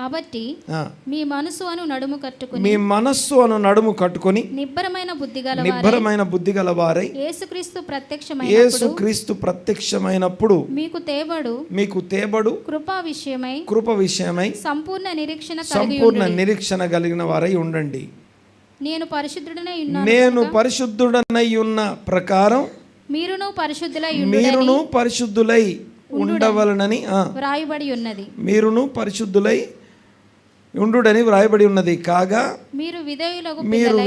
కాబట్టి మీ మనస్సు అను నడుము కట్టుకొని నిబ్బరమైన బుద్ధి గలవారై యేసుక్రీస్తు ప్రత్యక్షమైనప్పుడు మీకు తేబడు కృప విషయమై సంపూర్ణ నిరీక్షణ కలిగిన వారై ఉండండి. నేను పరిశుద్ధుడనై ఉన్న ప్రకారం మీరును పరిశుద్ధులై ఉండవలనని వ్రాయబడి ఉన్నది. మీరును పరిశుద్ధులై ఉండుడని వ్రాయబడి ఉన్నది. కాగా మీరు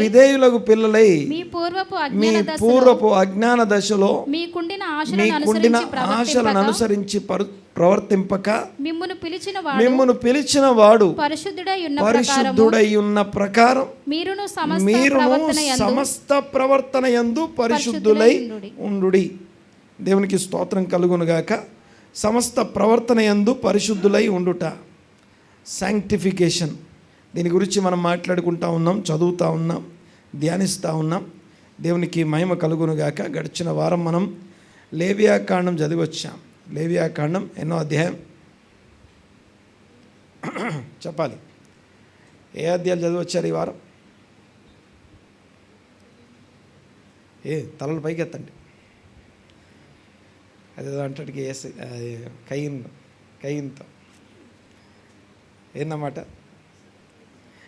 విధేయులకు పిల్లలై మీ పూర్వపు అజ్ఞాన దశలో మీకుండిన ఆశలను అనుసరించి ప్రవర్తింపక మిమ్మును పిలిచిన వాడు పరిశుద్ధుడై ఉన్న ప్రకారం మీరును సమస్త ప్రవర్తన యందు పరిశుద్ధులై ఉండుడి. దేవునికి స్తోత్రం కలుగునుగాక. సమస్త ప్రవర్తన యందు పరిశుద్ధులై ఉండుట, శాంక్టిఫికేషన్. దీని గురించి మనం మాట్లాడుకుంటా ఉన్నాం, చదువుతూ ఉన్నాం, ధ్యానిస్తూ ఉన్నాం. దేవునికి మహిమ కలుగునుగాక. గడిచిన వారం మనం లేవియాకాండం చదివచ్చాం. లేవియాకాండం ఎన్నో అధ్యాయం చెప్పాలి? ఏ అధ్యాయాలు చదివచ్చారు ఈ వారం? తలలు పైకి ఎత్తండి. అదేదో అంటాడికి కయ్యంతో ఏందన్నమాట,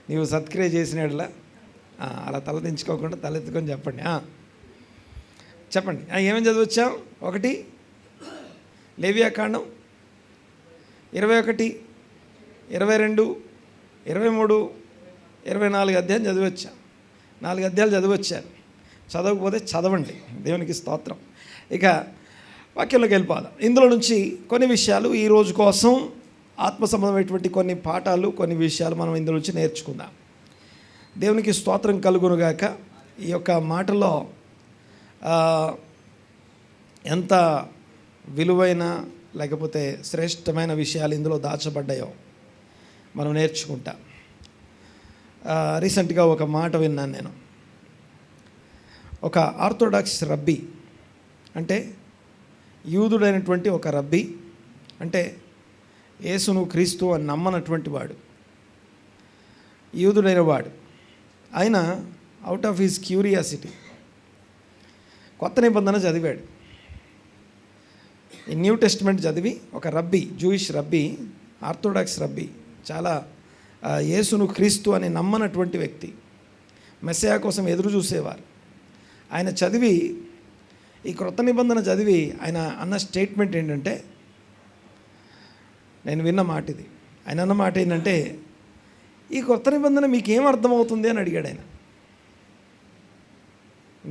నీవు సత్క్రియ చేసినట్లా అలా తల దించుకోకుండా తలెత్తుకొని చెప్పండి. చెప్పండి ఏమేమి చదివచ్చాం? 1 లేవియాకాండం 21, 22, 23, 24 అధ్యాయం చదివచ్చాం. 4 అధ్యాయాలు చదివచ్చారు. చదవకపోతే చదవండి. దేవునికి స్తోత్రం. ఇక వాక్యంలోకి వెళ్ళిపోదాం. ఇందులో నుంచి కొన్ని విషయాలు ఈ రోజు కోసం ఆత్మ సంబంధమైనటువంటి కొన్ని పాఠాలు, కొన్ని విషయాలు మనం ఇందులో నుంచి నేర్చుకుందాం. దేవునికి స్తోత్రం కలుగునుగాక. ఈ యొక్క మాటలో ఎంత విలువైన లేకపోతే శ్రేష్టమైన విషయాలు ఇందులో దాచబడ్డాయో మనం నేర్చుకుంటాం. రీసెంట్గా ఒక మాట విన్నాను నేను. ఒక ఆర్థోడాక్స్ రబ్బీ, అంటే యూదుడైనటువంటి ఒక రబ్బీ, అంటే యేసును క్రీస్తు అని నమ్మనటువంటి వాడు, యూదుడైన వాడు. ఆయన అవుట్ ఆఫ్ హిస్ క్యూరియాసిటీ కొత్త నిబంధన చదివాడు. ఈ న్యూ టెస్ట్మెంట్ చదివి ఒక రబ్బీ, జూయిష్ రబ్బీ, ఆర్థోడాక్స్ రబ్బీ, చాలా యేసును క్రీస్తు అని నమ్మనటువంటి వ్యక్తి, మెస్సయా కోసం ఎదురు చూసేవారు. ఆయన చదివి ఈ క్రొత్త నిబంధన చదివి ఆయన అన్న స్టేట్మెంట్ ఏంటంటే, నేను విన్న మాట ఇది. ఆయన అన్న మాట ఏంటంటే, ఈ కొత్త నిబంధన మీకు ఏం అర్థమవుతుంది అని అడిగాడు ఆయన.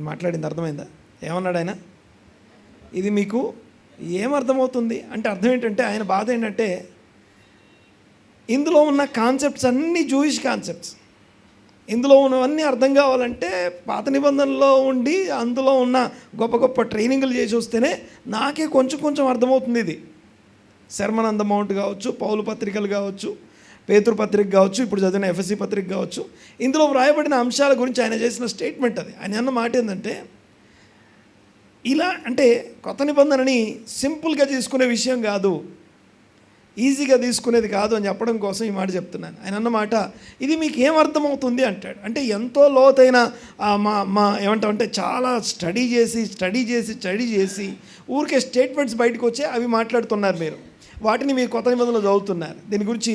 మాట్లాడింది అర్థమైందా? ఏమన్నాడు ఆయన? ఇది మీకు ఏం అర్థమవుతుంది అంటే అర్థం ఏంటంటే, ఆయన బాధ ఏంటంటే, ఇందులో ఉన్న కాన్సెప్ట్స్ అన్నీ జూయిష్ కాన్సెప్ట్స్. ఇందులో ఉన్నవన్నీ అర్థం కావాలంటే పాత నిబంధనలో ఉండి అందులో ఉన్న గొప్ప గొప్ప ట్రైనింగ్లు చేసి వస్తేనే నాకే కొంచెం అర్థమవుతుంది. ఇది శర్మన్ ఆన్ ద మౌంట్ కావచ్చు, పౌలు పత్రికలు కావచ్చు, పేతురు పత్రిక కావచ్చు, ఇప్పుడు చదివిన ఎఫ్ఎస్సి పత్రిక కావచ్చు, ఇందులో వ్రాయబడిన అంశాల గురించి ఆయన చేసిన స్టేట్మెంట్ అది. ఆయన అన్న మాట ఏంటంటే, ఇలా అంటే కొత్త నిబంధనని సింపుల్గా తీసుకునే విషయం కాదు, ఈజీగా తీసుకునేది కాదు అని చెప్పడం కోసం ఈ మాట చెప్తున్నాను. ఆయన అన్నమాట, ఇది మీకు ఏం అర్థమవుతుంది అంటాడు. అంటే ఎంతో లోతైన ఏమంటామంటే చాలా స్టడీ చేసి ఊరికే స్టేట్మెంట్స్ బయటకు వచ్చి అవి మాట్లాడుతున్నారు మీరు. వాటిని మీరు కొత్త నిబంధనలు చదువుతున్నారు. దీని గురించి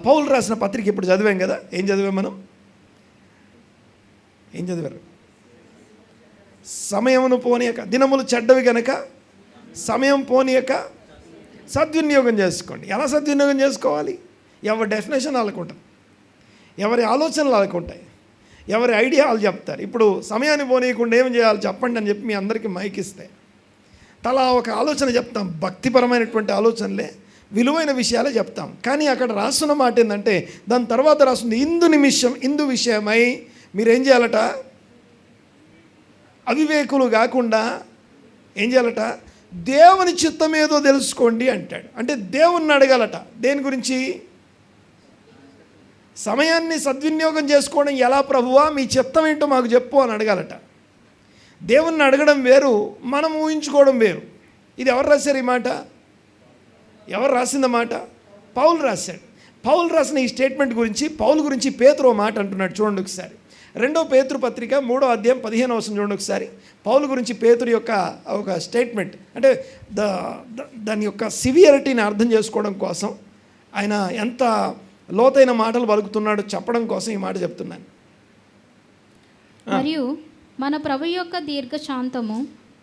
పౌలు రాసిన పత్రిక ఇప్పుడు చదివాం కదా. ఏం చదివాం మనం? ఏం చదివారు? సమయమును పోనీయక, దినములు చెడ్డవి కనుక సమయం పోనీయక సద్వినియోగం చేసుకోండి. ఎలా సద్వినియోగం చేసుకోవాలి? ఎవరి డెఫినేషన్ వాళ్ళకుంటుంది, ఎవరి ఆలోచనలు వాళ్ళకుంటాయి, ఎవరి ఐడియా వాళ్ళు చెప్తారు. ఇప్పుడు సమయాన్ని పోనీయకుండా ఏం చేయాలి చెప్పండి అని చెప్పి మీ అందరికీ మైక్ ఇస్తే తలా ఒక ఆలోచన చెప్తాం. భక్తిపరమైనటువంటి ఆలోచనలే, విలువైన విషయాలే చెప్తాం. కానీ అక్కడ రాస్తున్న మాట ఏంటంటే, దాని తర్వాత రాస్తుంది, ఇందు విషయమై మీరేం చేయాలట? అవివేకులు కాకుండా ఏం చేయాలట? దేవుని చిత్తం ఏదో తెలుసుకోండి అంటాడు. అంటే దేవుణ్ణి అడగాలట. దేని గురించి? సమయాన్ని సద్వినియోగం చేసుకోవడం ఎలా ప్రభువా, మీ చిత్తం ఏంటో మాకు చెప్పు అని అడగాలట. దేవుణ్ణి అడగడం వేరు, మనం ఊహించుకోవడం వేరు. ఇది ఎవరు రాశారు ఈ మాట? ఎవరు రాసింది మాట? పౌలు రాశాడు. పౌలు రాసిన ఈ స్టేట్మెంట్ గురించి పౌలు గురించి పేతురు ఓ మాట అంటున్నాడు. చూడండి ఒకసారి 2 పేతురు పత్రిక 3వ అధ్యాయం 15వ వచనం చూడండి ఒకసారి. పౌలు గురించి పేతురు యొక్క ఒక స్టేట్మెంట్, అంటే దాని యొక్క సివియరిటీని అర్థం చేసుకోవడం కోసం, ఆయన ఎంత లోతైన మాటలు పలుకుతున్నాడో చెప్పడం కోసం ఈ మాట చెప్తున్నాను. మరియు మన ప్రభు యొక్క దీర్ఘశాంతము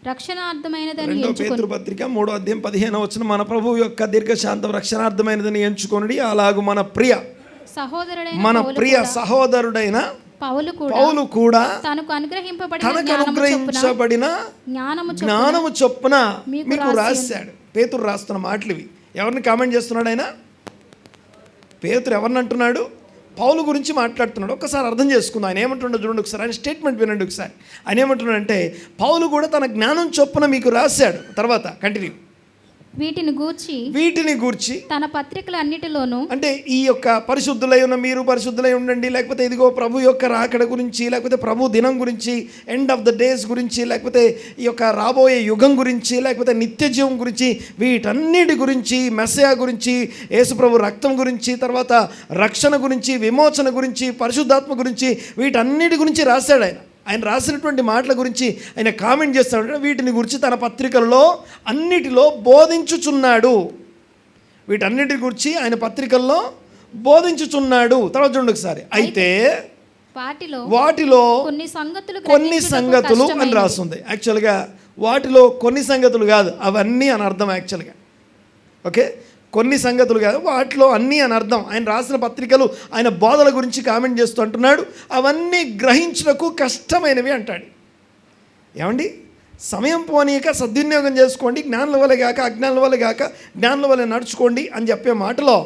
రక్షణార్థమైనదని 2 పేతురు పత్రిక 3వ అధ్యాయం 15వ వచనం, మన ప్రభు యొక్క దీర్ఘశాంతం రక్షణార్థమైనదని ఎంచుకొనుడి. అలాగూ మన ప్రియ సహోదరుడైన పౌలు కూడా తనకు అనుగ్రహించబడిన జ్ఞానము చొప్పున మీకు రాశాడు. పేతురు రాస్తున్న మాటలు ఇవి. ఎవరిని కామెంట్ చేస్తున్నాడు ఆయన? పేతురు ఎవరిని అంటున్నాడు? పౌలు గురించి మాట్లాడుతున్నాడు. ఒక్కసారి అర్థం చేసుకుందాం ఆయన ఏమంటున్నాడో చూడండి ఒకసారి. ఆయన స్టేట్మెంట్ వినండి ఒకసారి. ఆయన ఏమంటున్నాడంటే, పౌలు కూడా తన జ్ఞానం చొప్పున మీకు రాశాడు. తర్వాత కంటిన్యూ. వీటిని గూర్చి తన పత్రికలన్నిటిలోనూ, అంటే ఈ యొక్క పరిశుద్ధులై ఉన్న మీరు పరిశుద్ధులై ఉండండి, లేకపోతే ఇదిగో ప్రభు యొక్క రాకడ గురించి, లేకపోతే ప్రభు దినం గురించి, ఎండ్ ఆఫ్ ద డేస్ గురించి, లేకపోతే ఈ యొక్క రాబోయే యుగం గురించి, లేకపోతే నిత్య జీవం గురించి, వీటన్నిటి గురించి, మెస్సయా గురించి, యేసుప్రభు రక్తం గురించి, తర్వాత రక్షణ గురించి, విమోచన గురించి, పరిశుద్ధాత్మ గురించి, వీటన్నిటి గురించి రాశాడు ఆయన. ఆయన రాసినటువంటి మాటల గురించి ఆయన కామెంట్ చేస్తాడు. వీటిని గురించి తన పత్రికల్లో అన్నిటిలో బోధించుచున్నాడు. వీటన్నిటి గురించి ఆయన పత్రికల్లో బోధించుచున్నాడు. తర్వాత చూడండి ఒకసారి. అయితే వాటిలో కొన్ని సంగతులు అని రాస్తుంది. యాక్చువల్గా వాటిలో కొన్ని సంగతులు కాదు, అవన్నీ అని అర్థం. యాక్చువల్గా ఓకే, కొన్ని సంగతులు కాదు, వాటిలో అన్నీ అని అర్థం. ఆయన రాసిన పత్రికలు, ఆయన బోధల గురించి కామెంట్ చేస్తూ అంటున్నాడు, అవన్నీ గ్రహించుటకు కష్టమైనవి అంటాడు. ఏమండి, సమయం పోనీయక సద్వినియోగం చేసుకోండి, జ్ఞానుల వల్ల గాక అజ్ఞానుల వల్ల గాక జ్ఞానుల వల్ల నడుచుకోండి అని చెప్పే మాటలో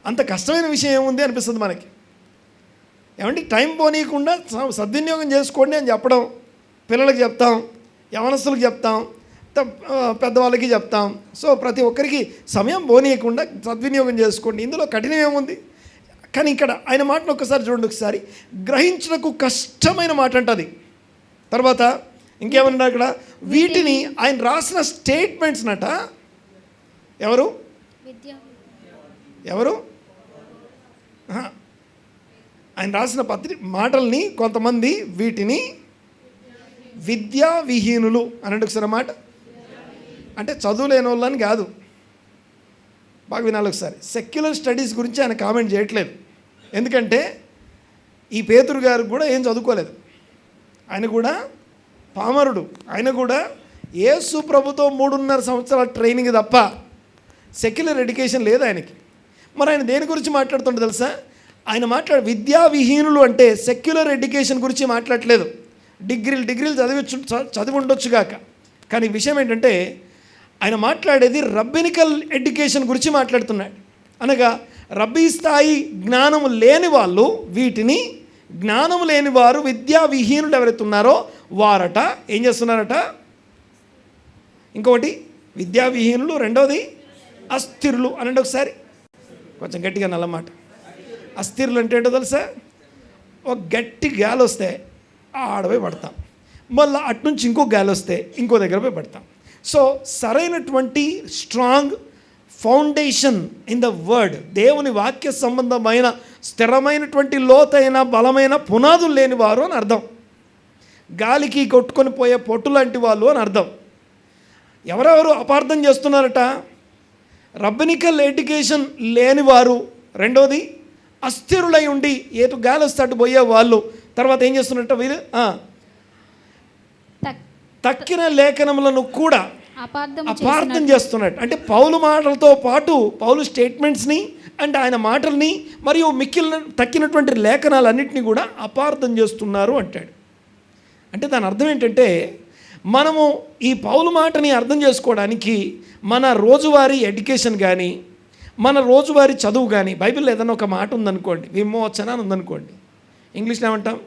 అంత కష్టమైన విషయం ఏముంది అనిపిస్తుంది మనకి. ఏమండి, టైం పోనీయకుండా సద్వినియోగం చేసుకోండి అని చెప్పడం పిల్లలకి చెప్తాం, యవనస్తులకు చెప్తాం, పెద్దవాళ్ళకి చెప్తాం. సో ప్రతి ఒక్కరికి సమయం పోనీయకుండా సద్వినియోగం చేసుకోండి, ఇందులో కఠినం ఏముంది? కానీ ఇక్కడ ఆయన మాటను ఒక్కసారి చూడండి ఒకసారి. గ్రహించడానికి కష్టమైన మాట అంటది. తర్వాత ఇంకేమన్నా అక్కడ, వీటిని ఆయన రాసిన స్టేట్మెంట్స్ నట ఎవరు ఆయన రాసిన మాటల్ని కొంతమంది వీటిని విద్యా విహీనులు అనండి ఒకసారి మాట. అంటే చదువు లేని వాళ్ళని కాదు, బాగా వినాలి ఒకసారి. సెక్యులర్ స్టడీస్ గురించి ఆయన కామెంట్ చేయట్లేదు. ఎందుకంటే ఈ పేతురు గారు కూడా ఏం చదువుకోలేదు, ఆయన కూడా పామరుడు, ఆయన కూడా యేసు ప్రభుతో 3.5 సంవత్సరాల ట్రైనింగ్ తప్ప సెక్యులర్ ఎడ్యుకేషన్ లేదు ఆయనకి. మరి ఆయన దేని గురించి మాట్లాడుతుంటే తెలుసా? ఆయన విద్యా విహీనులు అంటే సెక్యులర్ ఎడ్యుకేషన్ గురించి మాట్లాడలేదు. డిగ్రీలు చదివి ఉండొచ్చు కాక, కానీ విషయం ఏంటంటే ఆయన మాట్లాడేది రబ్బినికల్ ఎడ్యుకేషన్ గురించి మాట్లాడుతున్నాడు. అనగా రబ్బీ స్థాయి జ్ఞానము లేని వాళ్ళు, వీటిని జ్ఞానము లేని వారు, విద్యా విహీనులు ఎవరైతే ఉన్నారో వారట ఏం చేస్తున్నారట? ఇంకొకటి విద్యా విహీనులు, రెండవది అస్థిరులు అనండి ఒకసారి. కొంచెం గట్టిగా నల్లమాట. అస్థిరులు అంటే ఏంటో తెలుసా? ఒక గట్టి గాలి వస్తే ఆడపోయి పడతాం, మళ్ళీ అటునుంచి ఇంకో గాలి వస్తే ఇంకో దగ్గర పోయి పడతాం. సో సరైనటువంటి strong foundation in the word, దేవుని వాక్య సంబంధమైన స్థిరమైనటువంటి లోతైన బలమైన పునాదులు లేని వారు అని అర్థం. గాలికి కొట్టుకొని పోయే పొట్టు లాంటి వాళ్ళు అని అర్థం. ఎవరెవరు అపార్థం చేస్తున్నారట? రబ్బినికల్ ఎడ్యుకేషన్ లేనివారు, రెండోది అస్థిరులై ఉండి ఏటు గాలి వస్తే అటు పోయే వాళ్ళు, తర్వాత ఏం చేస్తున్నట్ట వీళ్ళు తక్కిన లేఖనములను కూడా అపార్థం చేస్తున్నట్టు. అంటే పౌలు మాటలతో పాటు పౌలు స్టేట్మెంట్స్ని అండ్ ఆయన మాటల్ని మరియు తక్కినటువంటి లేఖనాలన్నింటినీ కూడా అపార్థం చేస్తున్నారు అంటాడు. అంటే దాని అర్థం ఏంటంటే, మనము ఈ పౌలు మాటని అర్థం చేసుకోవడానికి మన రోజువారీ ఎడ్యుకేషన్ కానీ, మన రోజువారీ చదువు కానీ, బైబిల్లో ఏదైనా ఒక మాట ఉందనుకోండి, విమోచన అని ఉందనుకోండి, ఇంగ్లీష్లో ఏమంటాం?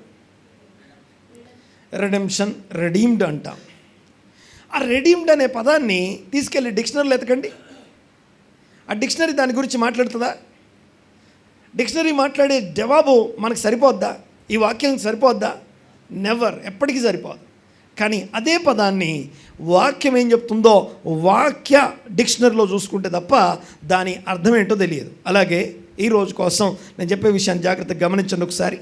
రెడెంప్షన్, రెడీమ్డ్ అంటాం. ఆ రెడీమ్డ్ అనే పదాన్ని తీసుకెళ్ళి డిక్షనరీలో ఎతకండి. ఆ డిక్షనరీ దాని గురించి మాట్లాడుతుందా? డిక్షనరీ మాట్లాడే జవాబు మనకు సరిపోద్దా? ఈ వాక్యం సరిపోద్దా? నెవర్, ఎప్పటికీ సరిపోదు. కానీ అదే పదాన్ని వాక్యం ఏం చెప్తుందో వాక్య డిక్షనరీలో చూసుకుంటే తప్ప దాని అర్థం ఏంటో తెలియదు. అలాగే ఈ రోజు కోసం నేను చెప్పే విషయాన్ని జాగ్రత్తగా గమనించండి ఒకసారి.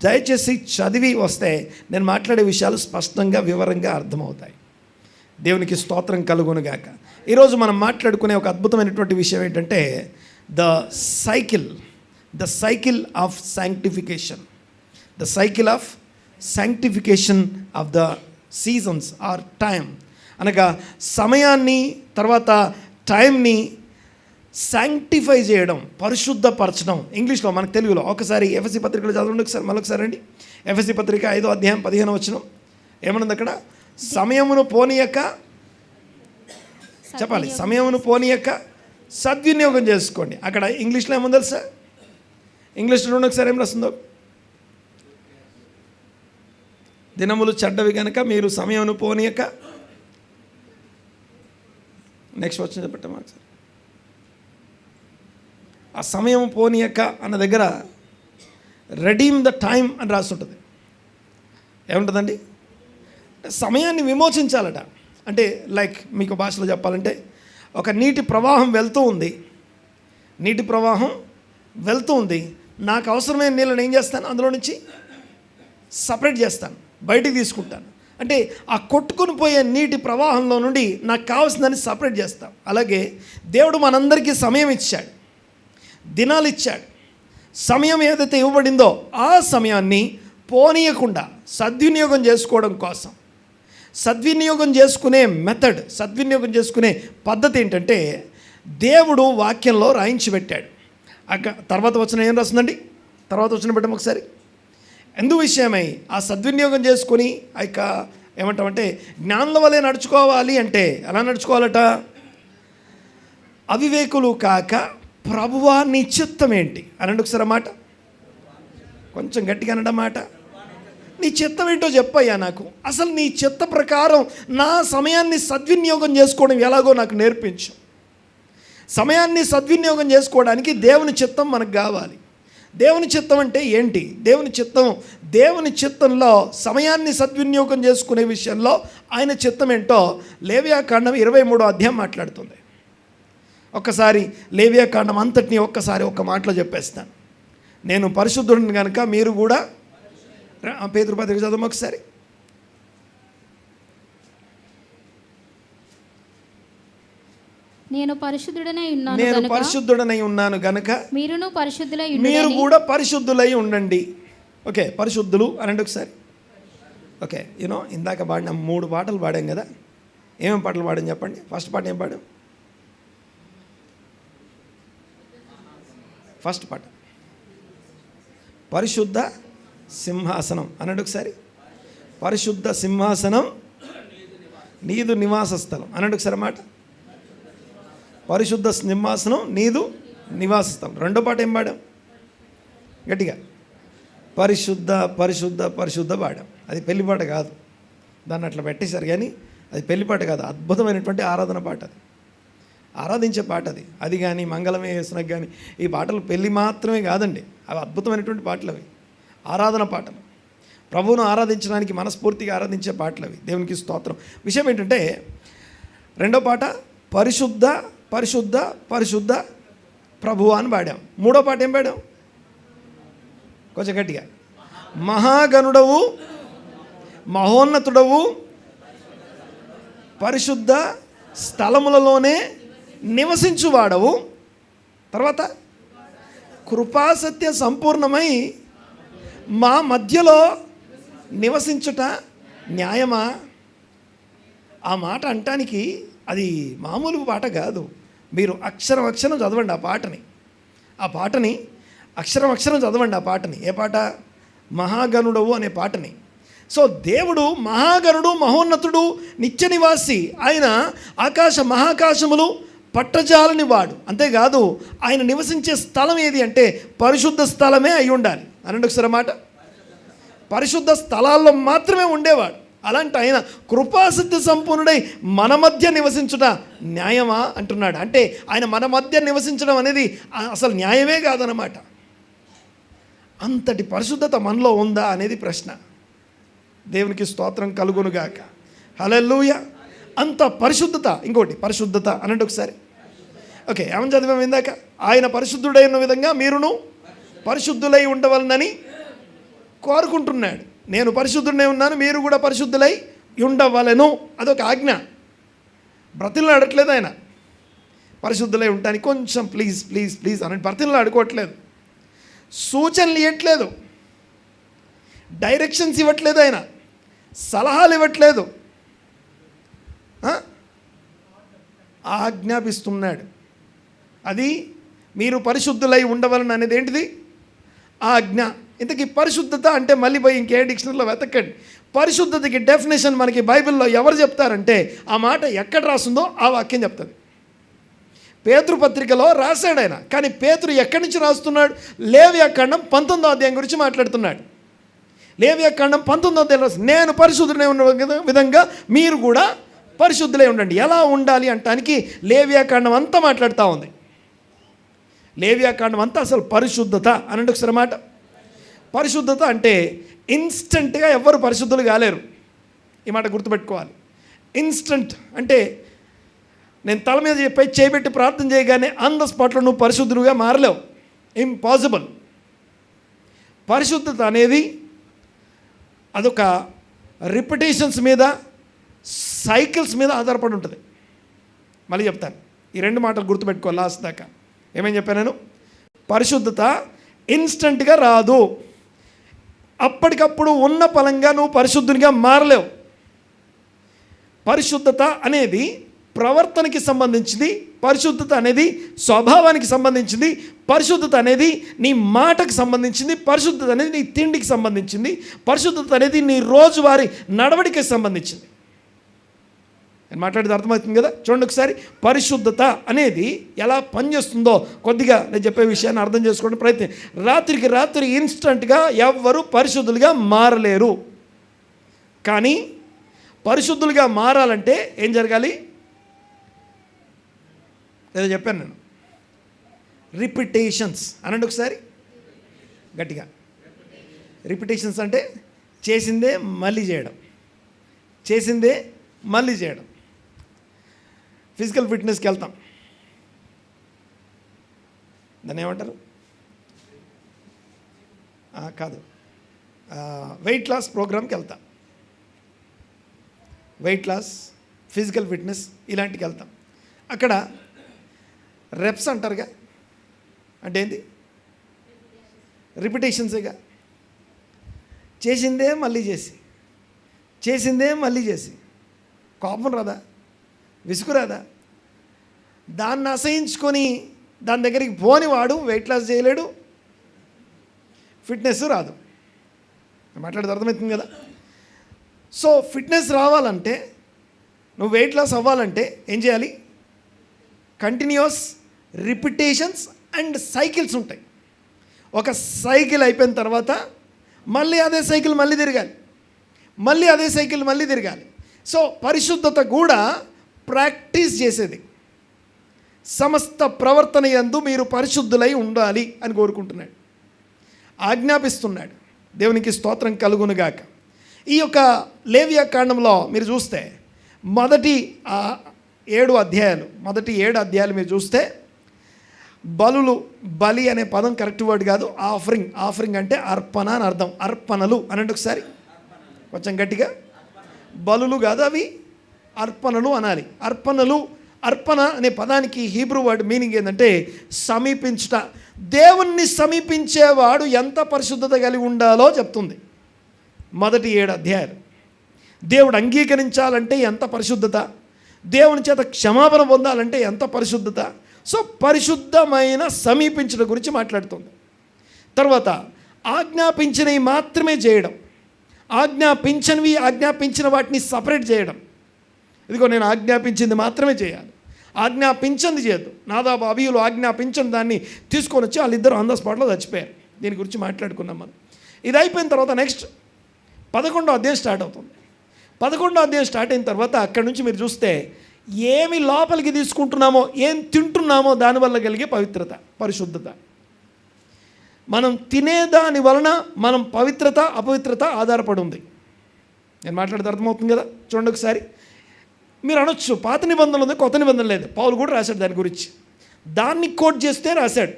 దయచేసి చదివి వస్తే నేను మాట్లాడే విషయాలు స్పష్టంగా వివరంగా అర్థమవుతాయి. దేవునికి స్తోత్రం కలుగునుగాక. ఈరోజు మనం మాట్లాడుకునే ఒక అద్భుతమైనటువంటి విషయం ఏంటంటే the cycle of sanctification. The cycle of sanctification of the seasons are time. అనగా సమయాన్ని తర్వాత టైంని శాంక్టిఫై చేయడం, పరిశుద్ధపరచడం. ఇంగ్లీష్లో మనకు తెలుగులో ఒకసారి ఎఫెసీ పత్రికలో చదవండి ఒకసారి, మరొకసారి అండి. ఎఫెసీ పత్రిక 5వ అధ్యాయం 15వ వచనం ఏమన్నది అక్కడ? సమయమును పోనీయక, చెప్పాలి, సమయమును పోనీయక సద్వినియోగం చేసుకోండి. అక్కడ ఇంగ్లీష్లో ఏముంది తెలుసా? ఇంగ్లీష్లో చూడండి ఒకసారి ఏం రాస్తుందో. దినములు చెడ్డవి కనుక మీరు సమయమును పోనీయక, నెక్స్ట్ వచ్చింది చెప్పండి ఒకసారి. ఆ సమయం పోనీయక అన్న దగ్గర రెడీమ్ ద టైం అని రాసి ఉంటుంది. ఏముంటుందండి? సమయాన్ని విమోచించాలట. అంటే లైక్ మీకు భాషలో చెప్పాలంటే ఒక నీటి ప్రవాహం వెళ్తూ ఉంది. నాకు అవసరమైన నీళ్ళని ఏం చేస్తాను? అందులో నుంచి సపరేట్ చేస్తాను, బయటికి తీసుకుంటాను. అంటే ఆ కొట్టుకుని పోయే నీటి ప్రవాహంలో నుండి నాకు కావాల్సిందని సపరేట్ చేస్తాం. అలాగే దేవుడు మనందరికీ సమయం ఇచ్చాడు, దినాలు ఇచ్చాడు. సమయం ఏదైతే ఇవ్వబడిందో ఆ సమయాన్ని పోనీయకుండా సద్వినియోగం చేసుకోవడం కోసం, సద్వినియోగం చేసుకునే మెథడ్, సద్వినియోగం చేసుకునే పద్ధతి ఏంటంటే దేవుడు వాక్యంలో రాయించి పెట్టాడు. తర్వాత వచ్చిన ఏం రాస్తుందండి? తర్వాత వచ్చిన పెట్టం ఒకసారి. ఎందు విషయమై ఆ సద్వినియోగం చేసుకొని ఆ యొక్క ఏమంటామంటే జ్ఞానుల వలె నడుచుకోవాలి. అంటే ఎలా నడుచుకోవాలట? అవివేకులు కాక ప్రభువా నీ చిత్తం ఏంటి అనండి ఒకసారి మాట. కొంచెం గట్టిగా అనడం మాట. నీ చిత్తం ఏంటో చెప్పయ్యా నాకు. అసలు నీ చిత్త ప్రకారం నా సమయాన్ని సద్వినియోగం చేసుకోవడం ఎలాగో నాకు నేర్పించు. సమయాన్ని సద్వినియోగం చేసుకోవడానికి దేవుని చిత్తం మనకు కావాలి. దేవుని చిత్తం అంటే ఏంటి? దేవుని చిత్తంలో సమయాన్ని సద్వినియోగం చేసుకునే విషయంలో ఆయన చిత్తం ఏంటో లేవియాకాండం 23వ అధ్యాయం మాట్లాడుతుంది. ఒక్కసారి లేవియాకాండం అంతటిని ఒక్కసారి ఒక్క మాటలో చెప్పేస్తాను. నేను పరిశుద్ధుడిని కనుక మీరు కూడా పేతురు పత్రిక చదవం ఒకసారి. నేను పరిశుద్ధుడనై ఉన్నాను గనుక మీరు కూడా పరిశుద్ధులై ఉండండి. ఓకే, పరిశుద్ధులు అనండి ఒకసారి. ఓకే, ఇందాక పాడిన 3 పాటలు పాడాం కదా. ఏమేమి పాటలు పాడాం చెప్పండి. ఫస్ట్ పాట ఏం పాడాం? ఫస్ట్ పాట పరిశుద్ధ సింహాసనం అనండి ఒకసారి. పరిశుద్ధ సింహాసనం నీదు నివాస స్థలం అనండి ఒకసారి మాట. పరిశుద్ధ సింహాసనం నీదు నివాస స్థలం. రెండో పాట ఏం పాడాం? గట్టిగా పరిశుద్ధ పరిశుద్ధ పరిశుద్ధ పాడాం. అది పెళ్లి పాట కాదు, దాన్ని అట్లా పెట్టేశారు కానీ అది పెళ్లి పాట కాదు. అద్భుతమైనటువంటి ఆరాధన పాట, అది ఆరాధించే పాట. అది కానీ మంగళమే యేసునకు కానీ ఈ పాటలు పెళ్ళి మాత్రమే కాదండి, అవి అద్భుతమైనటువంటి పాటలు. అవి ఆరాధన పాటలు, ప్రభువును ఆరాధించడానికి మనస్ఫూర్తిగా ఆరాధించే పాటలు అవి. దేవునికి స్తోత్రం. విషయం ఏంటంటే రెండో పాట పరిశుద్ధ పరిశుద్ధ పరిశుద్ధ ప్రభువు అని పాడాం. మూడో పాట ఏం పాడాం? కొంచెం గట్టిగా మహాగణుడవు మహోన్నతుడవు పరిశుద్ధ స్థలములలోనే నివసించువాడవు. తర్వాత కృపాసత్య సంపూర్ణమై మా మధ్యలో నివసించుట న్యాయమా. ఆ మాట అంటానికి అది మామూలు పాట కాదు. మీరు అక్షరం అక్షరం చదవండి ఆ పాటని అక్షరం అక్షరం చదవండి ఆ పాటని. ఏ పాట? మహాగణుడవు అనే పాటని. సో దేవుడు మహాగణుడు, మహోన్నతుడు, నిత్య నివాసి. ఆయన ఆకాశ మహాకాశములు పట్టజాలని వాడు. అంతేకాదు ఆయన నివసించే స్థలం ఏది అంటే పరిశుద్ధ స్థలమే అయి ఉండాలి అనండి ఒకసారి మాట. పరిశుద్ధ స్థలాల్లో మాత్రమే ఉండేవాడు. అలాంటి ఆయన కృపాసిద్ధి సంపూర్ణుడై మన మధ్య నివసించుట న్యాయమా అంటున్నాడు. అంటే ఆయన మన మధ్య నివసించడం అనేది అసలు న్యాయమే కాదన్నమాట. అంతటి పరిశుద్ధత మనలో ఉందా అనేది ప్రశ్న. దేవునికి స్తోత్రం కలుగునుగాక. హల్లెలూయా. అంత పరిశుద్ధత. ఇంకోటి పరిశుద్ధత అనండి ఒకసారి. ఓకే, ఏమని చదివాం ఇందాక? ఆయన పరిశుద్ధుడై ఉన్న విధంగా మీరును పరిశుద్ధులై ఉండవలనని కోరుకుంటున్నాడు. నేను పరిశుద్ధుడై ఉన్నాను, మీరు కూడా పరిశుద్ధులై ఉండవలను. అదొక ఆజ్ఞ. బ్రతిలో అడగట్లేదు ఆయన పరిశుద్ధులై ఉండటానికి. కొంచెం ప్లీజ్ ప్లీజ్ ప్లీజ్ అని బ్రతిలో అడుకోవట్లేదు, సూచనలు ఇవ్వట్లేదు, డైరెక్షన్స్ ఇవ్వట్లేదు, ఆయన సలహాలు ఇవ్వట్లేదు, ఆజ్ఞాపిస్తున్నాడు. అది మీరు పరిశుద్ధులై ఉండవలను అనేది ఏంటిది? ఆజ్ఞ. ఇంతకీ పరిశుద్ధత అంటే మళ్ళీ పోయి ఇంకే డిక్షనరీలో వెతకండి. పరిశుద్ధతకి డెఫినేషన్ మనకి బైబిల్లో ఎవరు చెప్తారంటే ఆ మాట ఎక్కడ రాస్తుందో ఆ వాక్యం చెప్తుంది. పేతురు పత్రికలో రాశాడు ఆయన. కానీ పేతురు ఎక్కడి నుంచి రాస్తున్నాడు? లేవియాకాండం 19వ అధ్యాయం గురించి మాట్లాడుతున్నాడు. లేవియాకాండం 19వ అధ్యాయం రాసి నేను పరిశుద్ధుడై ఉన్న విధంగా మీరు కూడా పరిశుద్ధులై ఉండండి. ఎలా ఉండాలి అంటానికి లేవియాకాండం అంతా మాట్లాడుతూ ఉంది. లేవియాకాండం అంతా అసలు పరిశుద్ధత అనండి ఒకసారి మాట. పరిశుద్ధత అంటే ఇన్స్టెంట్గా ఎవ్వరు పరిశుద్ధులు కాలేరు. ఈ మాట గుర్తుపెట్టుకోవాలి. ఇన్స్టెంట్ అంటే నేను తల మీద చేయబెట్టి ప్రార్థన చేయగానే ఆన్ ద స్పాట్లో నువ్వు పరిశుద్ధులుగా మారలేవు. ఇంపాసిబుల్. పరిశుద్ధత అనేది అదొక రిపిటేషన్స్ మీద, సైకిల్స్ మీద ఆధారపడి ఉంటుంది. మళ్ళీ చెప్తాను, ఈ రెండు మాటలు గుర్తుపెట్టుకోవాలి లాస్ట్ దాకా. ఏమేం చెప్పాను నేను? పరిశుద్ధత ఇన్స్టెంట్గా రాదు. అప్పటికప్పుడు ఉన్న పలంగా నువ్వు పరిశుద్ధునిగా మారలేవు. పరిశుద్ధత అనేది ప్రవర్తనకి సంబంధించింది, పరిశుద్ధత అనేది స్వభావానికి సంబంధించింది, పరిశుద్ధత అనేది నీ మాటకు సంబంధించింది, పరిశుద్ధత అనేది నీ తిండికి సంబంధించింది, పరిశుద్ధత అనేది నీ రోజువారీ నడవడికి సంబంధించింది. నేను మాట్లాడేది అర్థమవుతుంది కదా? చూడండి ఒకసారి. పరిశుద్ధత అనేది ఎలా పనిచేస్తుందో కొద్దిగా నేను చెప్పే విషయాన్ని అర్థం చేసుకోవడం ప్రయత్నం. రాత్రికి రాత్రి ఇన్స్టంట్గా ఎవ్వరూ పరిశుద్ధులుగా మారలేరు. కానీ పరిశుద్ధులుగా మారాలంటే ఏం జరగాలి? ఏదో చెప్పాను నేను. రిపిటేషన్స్ అనండి ఒకసారి గట్టిగా. రిపిటేషన్స్ అంటే చేసిందే మళ్ళీ చేయడం, చేసిందే మళ్ళీ చేయడం. ఫిజికల్ ఫిట్నెస్కి వెళ్తాం, దాన్ని ఏమంటారు? కాదు, వెయిట్ లాస్ ప్రోగ్రామ్కి వెళ్తాం. వెయిట్ లాస్, ఫిజికల్ ఫిట్నెస్ ఇలాంటికి వెళ్తాం. అక్కడ రెప్స్ అంటారుగా, అంటే ఏంటి? రిపిటేషన్సేగా. చేసిందే మళ్ళీ చేసి, చేసిందే మళ్ళీ చేసి కోపం రాదా? విసుగు రాదా? దాన్ని అసహించుకొని దాని దగ్గరికి పోని వాడు వెయిట్ లాస్ చేయలేడు, ఫిట్నెస్ రాదు. మాట్లాడేది అర్థమవుతుంది కదా? సో ఫిట్నెస్ రావాలంటే, నువ్వు వెయిట్ లాస్ అవ్వాలంటే ఏం చేయాలి? కంటిన్యూస్ రిపిటేషన్స్ అండ్ సైకిల్స్ ఉంటాయి. ఒక సైకిల్ అయిపోయిన తర్వాత మళ్ళీ అదే సైకిల్ మళ్ళీ తిరగాలి, మళ్ళీ అదే సైకిల్ మళ్ళీ తిరగాలి. సో పరిశుద్ధత కూడా ప్రాక్టీస్ చేసేది. సమస్త ప్రవర్తన యందు మీరు పరిశుద్ధులై ఉండాలి అని కోరుకుంటున్నాడు, ఆజ్ఞాపిస్తున్నాడు. దేవునికి స్తోత్రం కలుగునుగాక. ఈ యొక్క లేవియాకాండంలో మీరు చూస్తే మొదటి 7 అధ్యాయాలు మీరు చూస్తే బలులు, బలి అనే పదం కరెక్ట్ వర్డ్ కాదు, ఆఫరింగ్. ఆఫరింగ్ అంటే అర్పణ అని అర్థం. అర్పణలు అనండి ఒకసారి కొంచెం గట్టిగా. బలులు కాదు అవి, అర్పణలు అనాలి. అర్పణలు, అర్పణ అనే పదానికి హీబ్రూ వర్డ్ మీనింగ్ ఏంటంటే సమీపించుట. దేవుణ్ణి సమీపించేవాడు ఎంత పరిశుద్ధత కలిగి ఉండాలో చెప్తుంది మొదటి 7 అధ్యాయాలు. దేవుడు అంగీకరించాలంటే ఎంత పరిశుద్ధత, దేవుని చేత క్షమాపణ పొందాలంటే ఎంత పరిశుద్ధత. సో పరిశుద్ధమైన సమీపించడం గురించి మాట్లాడుతుంది. తర్వాత ఆజ్ఞాపించినవి మాత్రమే చేయడం, ఆజ్ఞాపించిన వాటిని సపరేట్ చేయడం. ఇదిగో నేను ఆజ్ఞాపించింది మాత్రమే చేయాలి, ఆజ్ఞాపించింది చేయద్దు. నాదాబు అబీయులు ఆజ్ఞాపించిన దాన్ని తీసుకొని వచ్చి వాళ్ళిద్దరూ ఆన్ ద స్పాట్లో చచ్చిపోయారు. దీని గురించి మాట్లాడుకున్నాం మనం. ఇది అయిపోయిన తర్వాత నెక్స్ట్ 11వ అధ్యాయం స్టార్ట్ అవుతుంది. 11వ అధ్యాయం స్టార్ట్ అయిన తర్వాత అక్కడి నుంచి మీరు చూస్తే ఏమి లోపలికి తీసుకుంటున్నామో, ఏం తింటున్నామో దానివల్ల కలిగే పవిత్రత, పరిశుద్ధత. మనం తినేదాని వలన మనం పవిత్రత అపవిత్రత ఆధారపడి ఉంది. నేను మాట్లాడితే అర్థమవుతుంది కదా? చూడండి ఒకసారి. మీరు అనొచ్చు పాత నిబంధనలు ఉంది, కొత్త నిబంధన లేదు. పౌలు కూడా రాశాడు దాని గురించి. దాన్ని కోట్ చేస్తే రాశాడు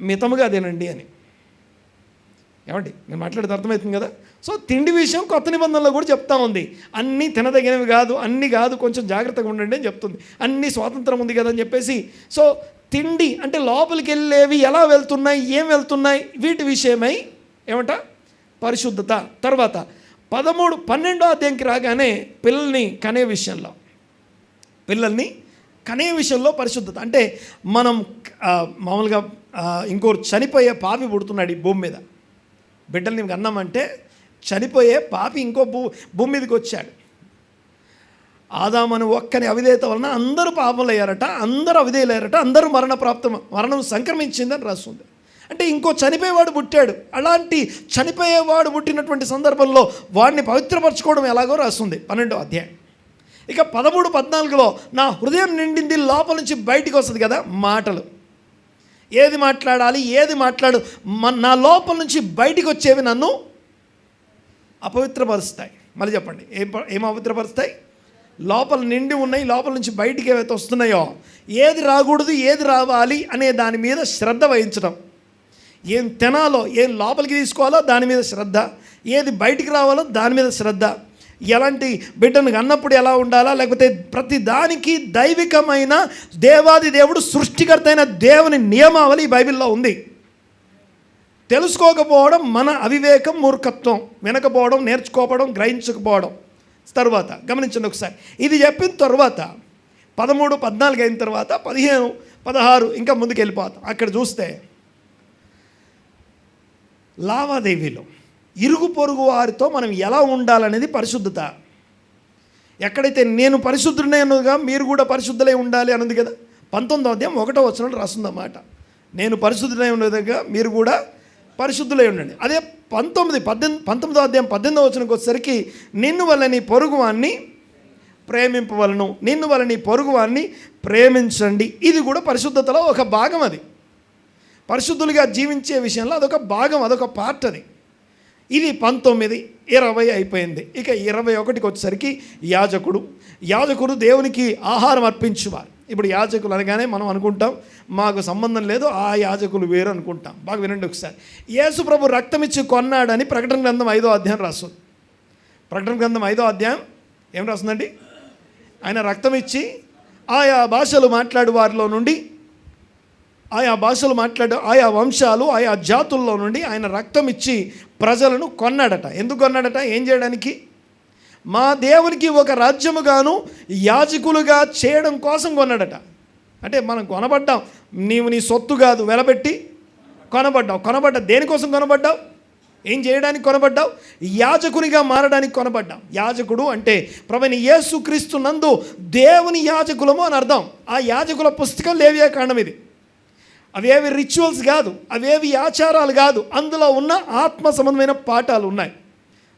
మితముగా తినండి అని. ఏమండి నేను మాట్లాడేది అర్థమవుతుంది కదా. సో తిండి విషయం కొత్త నిబంధనలో కూడా చెప్తా ఉంది. అన్నీ తినదగినవి కాదు, అన్నీ కాదు, కొంచెం జాగ్రత్తగా ఉండండి అని చెప్తుంది. అన్నీ స్వాతంత్రం ఉంది కదా అని చెప్పేసి. సో తిండి అంటే లోపలికి వెళ్ళేవి ఎలా వెళ్తున్నాయి, ఏం వెళ్తున్నాయి, వీటి విషయమై ఏమంట పరిశుద్ధత. తర్వాత 12వ అధ్యాయంకి రాగానే పిల్లల్ని కనే విషయంలో పరిశుద్ధత. అంటే మనం మామూలుగా ఇంకోరు చనిపోయే పాపి పుడుతున్నాడు ఈ భూమి మీద. బిడ్డల్ని అన్నామంటే చనిపోయే పాపి ఇంకో భూమి మీదకి వచ్చాడు. ఆదామని ఒక్కని అవిధేయత వలన అందరూ పాపములు అయ్యారట, అందరూ అవిధేయులయ్యారట, అందరూ మరణం సంక్రమించిందని రాస్తుంది. అంటే ఇంకో చనిపోయేవాడు పుట్టాడు. అలాంటి చనిపోయేవాడు పుట్టినటువంటి సందర్భంలో వాడిని పవిత్రపరచుకోవడం ఎలాగో రాస్తుంది 12వ అధ్యాయం. ఇక 13, 14లో నా హృదయం నిండింది లోపల నుంచి బయటికి వస్తుంది కదా మాటలు. ఏది మాట్లాడాలి, ఏది మాట్లాడు, నా లోపల నుంచి బయటికి వచ్చేవి నన్ను అపవిత్రపరుస్తాయి. మళ్ళీ చెప్పండి, ఏం అపవిత్రపరుస్తాయి? లోపల నిండి ఉన్నాయి, లోపల నుంచి బయటికి ఏవైతే వస్తున్నాయో, ఏది రాకూడదు, ఏది రావాలి అనే దాని మీద శ్రద్ధ వహించడం. ఏం తినాలో, ఏం లోపలికి తీసుకోవాలో దాని మీద శ్రద్ధ, ఏది బయటికి రావాలో దాని మీద శ్రద్ధ, ఎలాంటి బిడ్డను అన్నప్పుడు ఎలా ఉండాలా, లేకపోతే ప్రతి దానికి దైవికమైన దేవాది దేవుడు సృష్టికర్త అయిన దేవుని నియమావళి ఈ బైబిల్లో ఉంది. తెలుసుకోకపోవడం మన అవివేకం, మూర్ఖత్వం, వినకపోవడం, నేర్చుకోవడం, గ్రహించకపోవడం. తర్వాత గమనించండి ఒకసారి, ఇది చెప్పిన తర్వాత 13, 14 అయిన తర్వాత 15, 16 ఇంకా ముందుకు వెళ్ళిపోతాం. అక్కడ చూస్తే లావాదేవీలో ఇరుగు పొరుగు వారితో మనం ఎలా ఉండాలనేది పరిశుద్ధత. ఎక్కడైతే నేను పరిశుద్ధుడనే అన్నదిగా మీరు కూడా పరిశుద్ధులై ఉండాలి అన్నది కదా. 19వ అధ్యాయం 1వ వచనంలో రాస్తుందన్నమాట. నేను పరిశుద్ధుడై ఉన్నదిగా మీరు కూడా పరిశుద్ధులై ఉండండి. అదే 19వ అధ్యాయం 18వ వచనంకి వచ్చేసరికి నిన్ను వల్ల నీ పొరుగువాన్ని ప్రేమింపవలను, నిన్ను వల్ల నీ పొరుగువాన్ని ప్రేమించండి. ఇది కూడా పరిశుద్ధతలో ఒక భాగం. అది పరిశుద్ధులుగా జీవించే విషయంలో అదొక భాగం, అదొక పార్ట్. అది ఇది 19, 20 అయిపోయింది. ఇక 21కి వచ్చేసరికి యాజకుడు దేవునికి ఆహారం అర్పించువారు. ఇప్పుడు యాజకులు అనగానే మనం అనుకుంటాం మాకు సంబంధం లేదు, ఆ యాజకులు వేరు అనుకుంటాం. బాగా వినండి ఒకసారి. యేసు ప్రభు రక్తం ఇచ్చి కొన్నాడని ప్రకటన గ్రంథం 5వ అధ్యాయం రాస్తుంది. ప్రకటన గ్రంథం 5వ అధ్యాయం ఏం రాస్తుందండి? ఆయన రక్తం ఇచ్చి ఆయా భాషలు మాట్లాడు వారిలో నుండి, ఆయా వంశాలు, ఆయా జాతుల్లో నుండి ఆయన రక్తం ఇచ్చి ప్రజలను కొన్నాడట. ఎందుకు కొన్నాడట? ఏం చేయడానికి? మా దేవునికి ఒక రాజ్యముగాను యాజకులుగా చేయడం కోసం కొన్నాడట. అంటే మనం కొనబడ్డాం. నీవు నీ సొత్తు కాదు, వెలబెట్టి కొనబడ్డావు. దేనికోసం కొనబడ్డావు? ఏం చేయడానికి కొనబడ్డావు? యాజకునిగా మారడానికి కొనబడ్డాం. యాజకుడు అంటే ప్రభువైన యేసుక్రీస్తు నందు దేవుని యాజకులము అని అర్థం. ఆ యాజకుల పుస్తకం లేవియా కాండం ఇది. అవేవి రిచువల్స్ కాదు, అవేవి ఆచారాలు కాదు, అందులో ఉన్న ఆత్మ సంబంధమైన పాఠాలు ఉన్నాయి.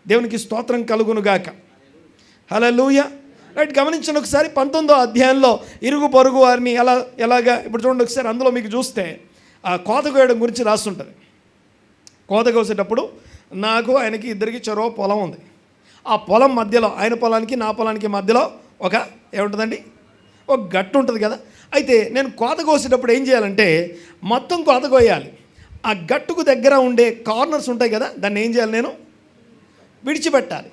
దేవునికి స్తోత్రం కలుగునుగాక. హల్లెలూయా. రైట్, గమనించండి ఒకసారి. 19వ అధ్యాయంలో ఇరుగు పొరుగు వారిని ఎలాగా ఇప్పుడు చూడండి ఒకసారి. అందులో మీకు చూస్తే ఆ కోత కోయడం గురించి రాస్తుంటుంది. కోత కోసేటప్పుడు నాకు ఆయనకి ఇద్దరికి చెరో పొలం ఉంది. ఆ పొలం మధ్యలో, ఆయన పొలానికి నా పొలానికి మధ్యలో ఒక ఏముంటుందండి, ఒక గట్టు ఉంటుంది కదా. అయితే నేను కోత కోసేటప్పుడు ఏం చేయాలంటే మొత్తం కోత కోయాలి. ఆ గట్టుకు దగ్గర ఉండే కార్నర్స్ ఉంటాయి కదా, దాన్ని ఏం చేయాలి? నేను విడిచిపెట్టాలి.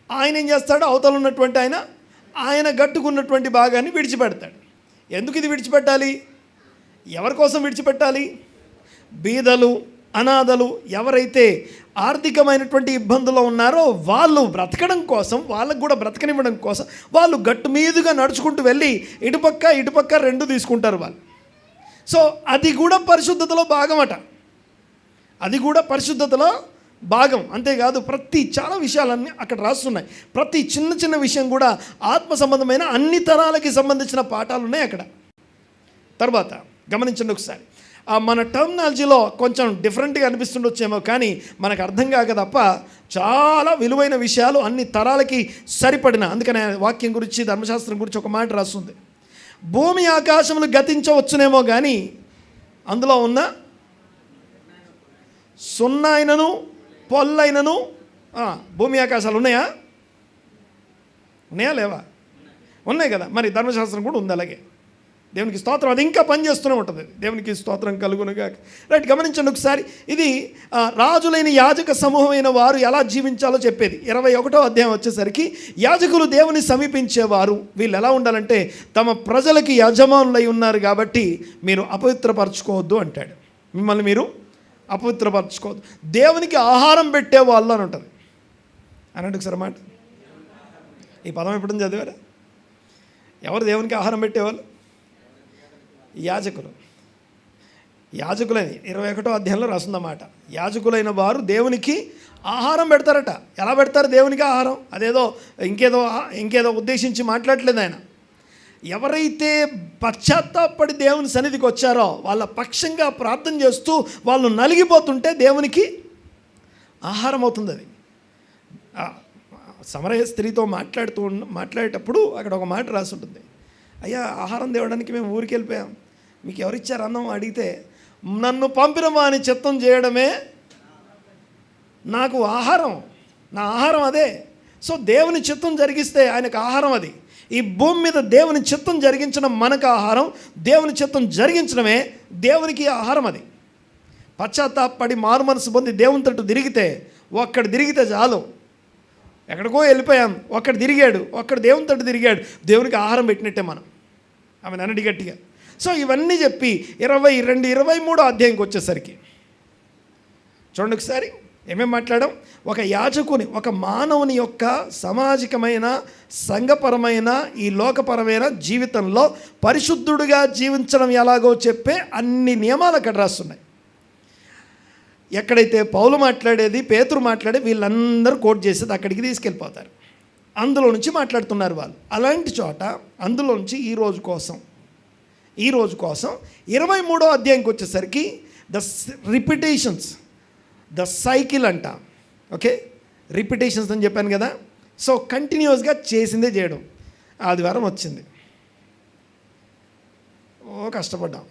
ఆయన ఏం చేస్తాడు? అవతల ఉన్నటువంటి ఆయన గట్టుకున్నటువంటి భాగాన్ని విడిచిపెడతాడు. ఎందుకు ఇది విడిచిపెట్టాలి? ఎవరి కోసం విడిచిపెట్టాలి? బీదలు, అనాథలు, ఎవరైతే ఆర్థికమైనటువంటి ఇబ్బందుల్లో ఉన్నారో వాళ్ళు బ్రతకడం కోసం, వాళ్ళకు కూడా బ్రతకనివ్వడం కోసం వాళ్ళు గట్టు మీదుగా నడుచుకుంటూ వెళ్ళి ఇటుపక్క 2 తీసుకుంటారు వాళ్ళు. సో అది కూడా పరిశుద్ధతలో భాగమట. అది కూడా పరిశుద్ధతలో భాగం. అంతేకాదు చాలా విషయాలన్నీ అక్కడ రాస్తున్నాయి. ప్రతి చిన్న విషయం కూడా ఆత్మ సంబంధమైన అన్ని తరాలకి సంబంధించిన పాఠాలు ఉన్నాయి అక్కడ. తర్వాత గమనించండి ఒకసారి. మన టర్మినాలజీలో కొంచెం డిఫరెంట్గా అనిపిస్తుండొచ్చేమో, కానీ మనకు అర్థం కాక తప్ప చాలా విలువైన విషయాలు అన్ని తరాలకి సరిపడిన. అందుకనే వాక్యం గురించి, ధర్మశాస్త్రం గురించి ఒక మాట రాస్తుంది. భూమి ఆకాశములు గతించవచ్చునేమో కానీ అందులో ఉన్న సున్నాయినను పొల్లైనను. భూమి ఆకాశాలు ఉన్నాయా లేవా? ఉన్నాయి కదా. మరి ధర్మశాస్త్రం కూడా ఉంది అలాగే. దేవునికి స్తోత్రం. అది ఇంకా పనిచేస్తూనే ఉంటుంది. దేవునికి స్తోత్రం కలుగునుగా. రైట్, గమనించండి ఒకసారి. ఇది రాజులైన యాజక సమూహమైన వారు ఎలా జీవించాలో చెప్పేది. 21వ అధ్యాయం వచ్చేసరికి యాజకులు దేవుని సమీపించేవారు. వీళ్ళు ఎలా ఉండాలంటే తమ ప్రజలకి యజమానులై ఉన్నారు కాబట్టి మీరు అపవిత్రపరచుకోవద్దు అంటాడు. మిమ్మల్ని మీరు అపవిత్రపరచుకోవద్దు. దేవునికి ఆహారం పెట్టేవాళ్ళు అని ఉంటుంది అన్నట్టు ఒకసారి మాట. ఈ పదం ఎప్పుడు చదివారా? ఎవరు దేవునికి ఆహారం పెట్టేవాళ్ళు? యాజకులు. యాజకులని 21వ అధ్యాయంలో రాస్తుందన్నమాట. యాజకులైన వారు దేవునికి ఆహారం పెడతారట. ఎలా పెడతారు దేవునికి ఆహారం? అదేదో ఇంకేదో ఉద్దేశించి మాట్లాడలేదు ఆయన. ఎవరైతే పశ్చాత్తాపడి దేవుని సన్నిధికి వచ్చారో వాళ్ళ పక్షంగా ప్రార్థన చేస్తూ వాళ్ళు నలిగిపోతుంటే దేవునికి ఆహారం అవుతుంది. అది సమరయ స్త్రీతో మాట్లాడేటప్పుడు అక్కడ ఒక మాట రాసి ఉంటుంది. అయ్యా, ఆహారం తేవడానికి మేము ఊరికి వెళ్ళిపోయాం, మీకు ఎవరిచ్చారు అన్నం అడిగితే, నన్ను పంపిన వాని చిత్తం చేయడమే నాకు ఆహారం, నా ఆహారం అదే. సో దేవుని చిత్తం జరిగిస్తే ఆయనకు ఆహారం అది. ఈ భూమి మీద దేవుని చిత్తం జరిగించడం మనకు ఆహారం, దేవుని చిత్తం జరిగించడమే దేవునికి ఆహారం. అది పశ్చాత్తాపడి మారు మనసు పొంది దేవుని తట్టు తిరిగితే చాలు. ఎక్కడికో వెళ్ళిపోయాం, ఒక్కడు తిరిగాడు, ఒక్కడు దేవుని తట్టు తిరిగాడు, దేవునికి ఆహారం పెట్టినట్టే మనం. ఆమె నన్నడి గట్టిగా. సో ఇవన్నీ చెప్పి 22, 23 అధ్యాయంకి వచ్చేసరికి చూడండి ఒకసారి ఏమేమి మాట్లాడాం. ఒక యాజకుని, ఒక మానవుని యొక్క సామాజికమైన, సంఘపరమైన, ఈ లోకపరమైన జీవితంలో పరిశుద్ధుడిగా జీవించడం ఎలాగో చెప్పే అన్ని నియమాలు అక్కడ రాస్తున్నాయి. ఎక్కడైతే పౌలు మాట్లాడేది, పేతురు మాట్లాడేది, వీళ్ళందరూ కోట్ చేసేది అక్కడికి తీసుకెళ్ళిపోతారు. అందులో నుంచి మాట్లాడుతున్నారు వాళ్ళు. అలాంటి చోట అందులో నుంచి ఈ రోజు కోసం 23వ అధ్యాయంకి వచ్చేసరికి రిపిటేషన్స్, ద సైకిల్ అంట. ఓకే, రిపిటేషన్స్ అని చెప్పాను కదా. సో కంటిన్యూస్గా చేసిందే చేయడం. ఆదివారం వచ్చింది, కష్టపడ్డాం.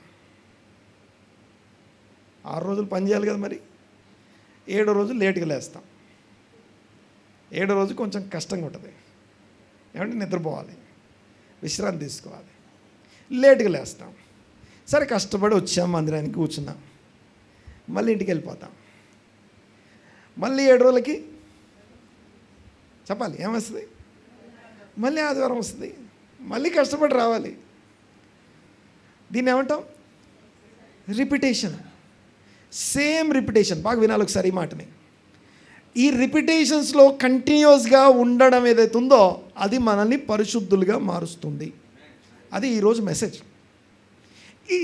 6 రోజులు పని చేయాలి కదా, మరి 7వ రోజు లేట్గా లేస్తాం. 7వ రోజు కొంచెం కష్టంగా ఉంటుంది. ఏమంటే నిద్రపోవాలి, విశ్రాంతి తీసుకోవాలి, లేట్గా లేస్తాం. సరే కష్టపడి వచ్చాం, మందిరానికి కూర్చున్నాం, మళ్ళీ ఇంటికి వెళ్ళిపోతాం. మళ్ళీ 7 రోజులకి చెప్పాలి ఏమొస్తుంది, మళ్ళీ ఆదివారం వస్తుంది, మళ్ళీ కష్టపడి రావాలి. దీన్ని ఏమంటాం? రిపిటేషన్. Same repetition. బాగా వినాలి ఒకసారి ఈ మాటని. ఈ రిపిటేషన్స్లో కంటిన్యూస్గా ఉండడం ఏదైతే ఉందో అది మనల్ని పరిశుద్ధులుగా మారుస్తుంది. అది ఈరోజు మెసేజ్. ఈ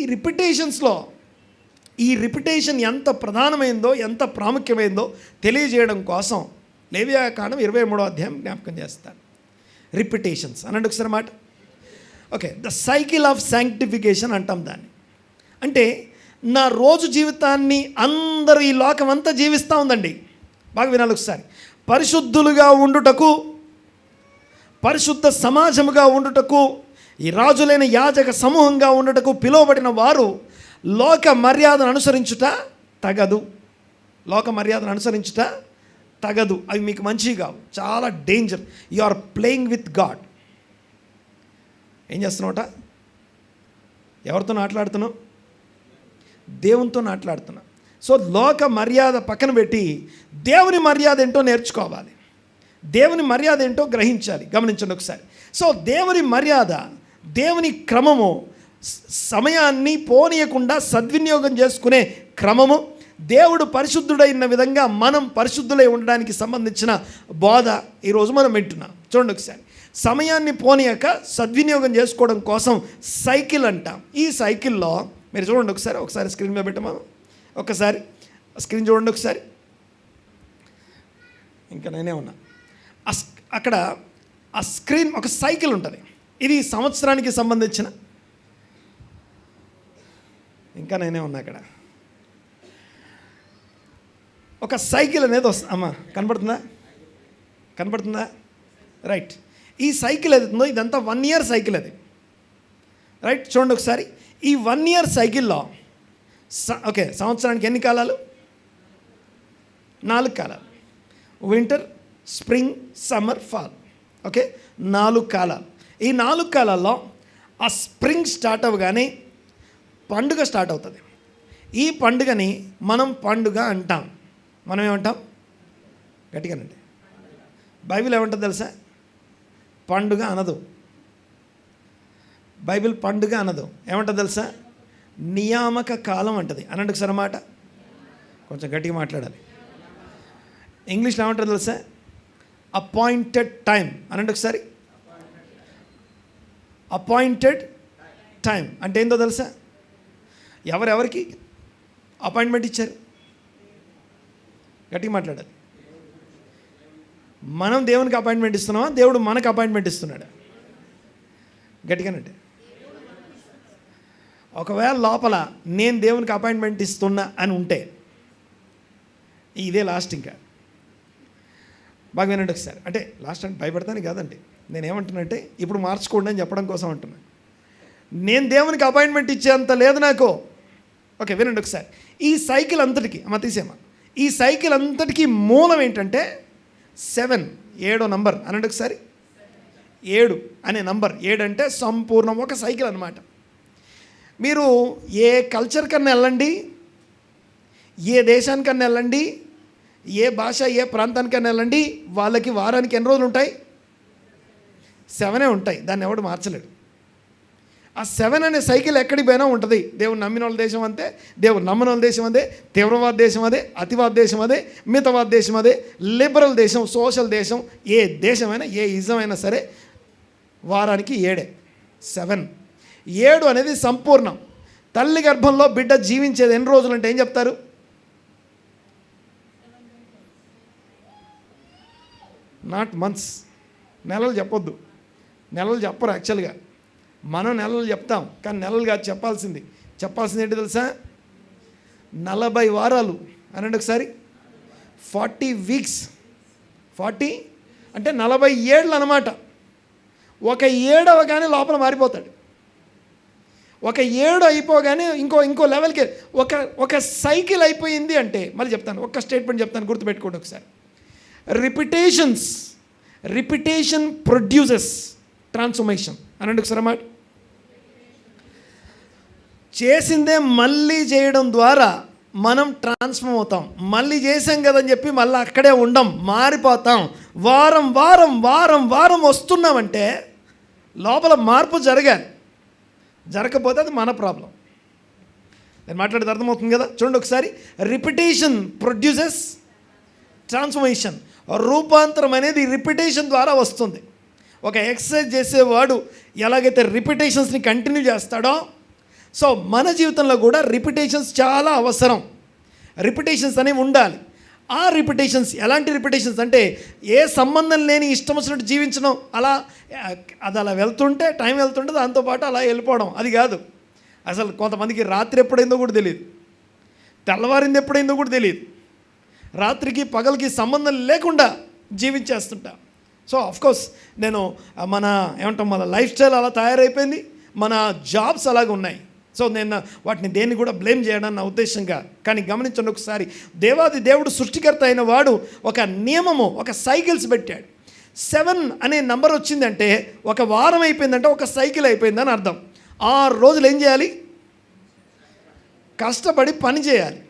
రిపిటేషన్ ఎంత ప్రధానమైందో, ఎంత ప్రాముఖ్యమైందో తెలియజేయడం కోసం లేవియాకాండం 23వ అధ్యాయం జ్ఞాపకం చేస్తాను. రిపిటేషన్స్ అనండి ఒకసారి మాట. Okay, the cycle of sanctification అంటాం దాన్ని. అంటే నా రోజు జీవితాన్ని అందరూ ఈ లోకం అంతా జీవిస్తూ ఉందండి. బాగా వినాలి ఒకసారి. పరిశుద్ధులుగా ఉండుటకు, పరిశుద్ధ సమాజముగా ఉండుటకు, ఈ రాజులైన యాజక సమూహంగా ఉండుటకు పిలువబడిన వారు లోక మర్యాదను అనుసరించుట తగదు. అవి మీకు మంచివి కావు, చాలా danger. You are playing with God. ఏం చేస్తున్నావుట? ఎవరితో మాట్లాడుతున్నావు? దేవునితో మాట్లాడుతున్నా. సో లోక మర్యాద పక్కన పెట్టి దేవుని మర్యాద ఏంటో నేర్చుకోవాలి, దేవుని మర్యాద ఏంటో గ్రహించాలి. గమనించండి ఒకసారి. సో దేవుని మర్యాద, దేవుని క్రమము, సమయాన్ని పోనీయకుండా సద్వినియోగం చేసుకునే క్రమము, దేవుడు పరిశుద్ధుడైన విధంగా మనం పరిశుద్ధులై ఉండడానికి సంబంధించిన బోధ ఈరోజు మనం వింటున్నాం. చూడండి ఒకసారి. సమయాన్ని పోనీయక సద్వినియోగం చేసుకోవడం కోసం సైకిల్ అంటాం. ఈ సైకిల్లో మీరు చూడండి ఒకసారి స్క్రీన్ మీద పెట్టమా, ఒకసారి స్క్రీన్ చూడండి ఒకసారి. ఇంకా నేనే ఉన్నా అక్కడ. ఆ స్క్రీన్ ఒక సైకిల్ ఉంటుంది. ఇది సంవత్సరానికి సంబంధించిన, ఇంకా నేనే ఉన్నా అక్కడ. ఒక సైకిల్ అనేది అమ్మా కనపడుతుందా? రైట్. ఈ సైకిల్ ఏదైతుందో ఇదంతా 1 year సైకిల్ అది. రైట్, చూడండి ఒకసారి. ఈ 1 year సైకిల్లో ఓకే, సంవత్సరానికి ఎన్ని కాలాలు? 4 కాలాలు. Winter, spring, summer, fall. Okay, 4 కాలాలు. ఈ 4 కాలాల్లో ఆ స్ప్రింగ్ స్టార్ట్ అవ్వగానే పండుగ స్టార్ట్ అవుతుంది. ఈ పండుగని మనం పండుగ అంటాం. మనం ఏమంటాం? గట్టిగానండి. బైబిల్ ఏమంటుంది తెలుసా? పండుగ అనదు. బైబిల్ పండుగ అనదు. ఏమంటుంది తెలుసా? నియామక కాలం అంటది. అనండి ఒకసారి మాట, కొంచెం గట్టిగా మాట్లాడాలి. ఇంగ్లీష్లో ఏమంటారు తెలుసా? Appointed time. అనండి ఒకసారి. అపాయింటెడ్ టైం అంటే ఏందో తెలుసా? ఎవరెవరికి అపాయింట్మెంట్ ఇచ్చారు? గట్టిగా మాట్లాడాలి. మనం దేవునికి అపాయింట్మెంట్ ఇస్తున్నామా? దేవుడు మనకు అపాయింట్మెంట్ ఇస్తున్నాడు? గట్టిగానండి. ఒకవేళ లోపల నేను దేవునికి అపాయింట్మెంట్ ఇస్తున్నా అని ఉంటే ఇదే లాస్ట్. ఇంకా బాగా వినండి ఒకసారి. అంటే లాస్ట్ అంటే భయపడతాను కాదండి. నేనేమంటున్నానంటే ఇప్పుడు మార్చుకోండి అని చెప్పడం కోసం అంటున్నా. నేను దేవునికి అపాయింట్మెంట్ ఇచ్చేంత లేదు నాకు. ఓకే, వినండి ఒకసారి. ఈ సైకిల్ అంతటికి తీసేమా, ఈ సైకిల్ అంతటికి మూలం ఏంటంటే 7, 7వ నంబర్. అనండి ఒకసారి. 7 అనే నంబర్. 7 అంటే సంపూర్ణం, ఒక సైకిల్ అన్నమాట. మీరు ఏ కల్చర్ కన్నా వెళ్ళండి, ఏ దేశానికన్నా వెళ్ళండి, ఏ భాష ఏ ప్రాంతానికన్నా వెళ్ళండి, వాళ్ళకి వారానికి ఎన్ని రోజులు ఉంటాయి? 7 ఉంటాయి. దాన్ని ఎవడు మార్చలేడు. ఆ 7 అనే సైకిల్ ఎక్కడికి పోయినా ఉంటుంది. దేవుడు నమ్మిన వాళ్ళ దేశం అంతే, దేవుడు నమ్మిన వాళ్ళ దేశం అదే, తీవ్రవాద దేశం అదే, అతివాద దేశం అదే, మితవాద దేశం అదే, లిబరల్ దేశం, సోషల్ దేశం, ఏ దేశమైనా ఏ ఇజమైనా సరే వారానికి 7. 7 అనేది సంపూర్ణం. తల్లి గర్భంలో బిడ్డ జీవించేది ఎన్ని రోజులు అంటే ఏం చెప్తారు? Not months. నెలలు చెప్పొద్దు. నెలలు చెప్పరు యాక్చువల్గా. మనం నెలలు చెప్తాం, కానీ నెలలు కాదు చెప్పాల్సింది ఏంటి తెలుసా? 40 వారాలు. అనండి ఒకసారి. 40 వీక్స్. 40 అంటే 40 ఏళ్ళు అన్నమాట. ఒక 7 అవగానే లోపల మారిపోతాడు. ఒక 7 అయిపోగానే ఇంకో లెవెల్కి ఒక సైకిల్ అయిపోయింది అంటే, మళ్ళీ చెప్తాను, ఒక స్టేట్మెంట్ చెప్తాను, గుర్తుపెట్టుకోండి ఒకసారి. Repetition produces transformation. అనండి ఒకసారి మాట. చేసిందే మళ్ళీ చేయడం ద్వారా మనం ట్రాన్స్ఫార్మ్ అవుతాం. మళ్ళీ చేసాం కదని చెప్పి మళ్ళీ అక్కడే ఉండం, మారిపోతాం. వారం వారం వారం వారం వస్తున్నామంటే లోపల మార్పు జరగాలి. జరగకపోతే అది మన ప్రాబ్లం. నేను మాట్లాడేది అర్థమవుతుంది కదా? చూడండి ఒకసారి. Repetition produces transformation. రూపాంతరం అనేది రిపిటేషన్ ద్వారా వస్తుంది. ఒక ఎక్సర్సైజ్ చేసేవాడు ఎలాగైతే రిపిటేషన్స్ని కంటిన్యూ చేస్తాడో, సో మన జీవితంలో కూడా రిపిటేషన్స్ చాలా అవసరం. రిపిటేషన్స్ అనేవి ఉండాలి. ఆ రిపిటేషన్స్ ఎలాంటి రిపిటేషన్స్ అంటే, ఏ సంబంధం లేని ఇష్టం వచ్చినట్టు జీవించడం, అది అలా వెళ్తుంటే టైం వెళ్తుంటే దాంతోపాటు అలా వెళ్ళిపోవడం, అది కాదు. అసలు కొంతమందికి రాత్రి ఎప్పుడైందో కూడా తెలియదు, తెల్లవారింది ఎప్పుడైందో కూడా తెలియదు. రాత్రికి పగలకి సంబంధం లేకుండా జీవించేస్తుంటా. సో ఆఫ్కోర్స్ నేను మన లైఫ్ స్టైల్ అలా తయారైపోయింది, మన జాబ్స్ అలాగే ఉన్నాయి. సో నేను వాటిని దేన్ని కూడా బ్లేమ్ చేయడం నా ఉద్దేశంగా. కానీ గమనించండి ఒకసారి. దేవాది దేవుడు సృష్టికర్త అయిన వాడు ఒక నియమము, ఒక సైకిల్స్ పెట్టాడు. 7 అనే నంబర్ వచ్చిందంటే ఒక వారం అయిపోయిందంటే ఒక సైకిల్ అయిపోయిందని అర్థం. 6 రోజులు ఏం చేయాలి? కష్టపడి పని చేయాలి.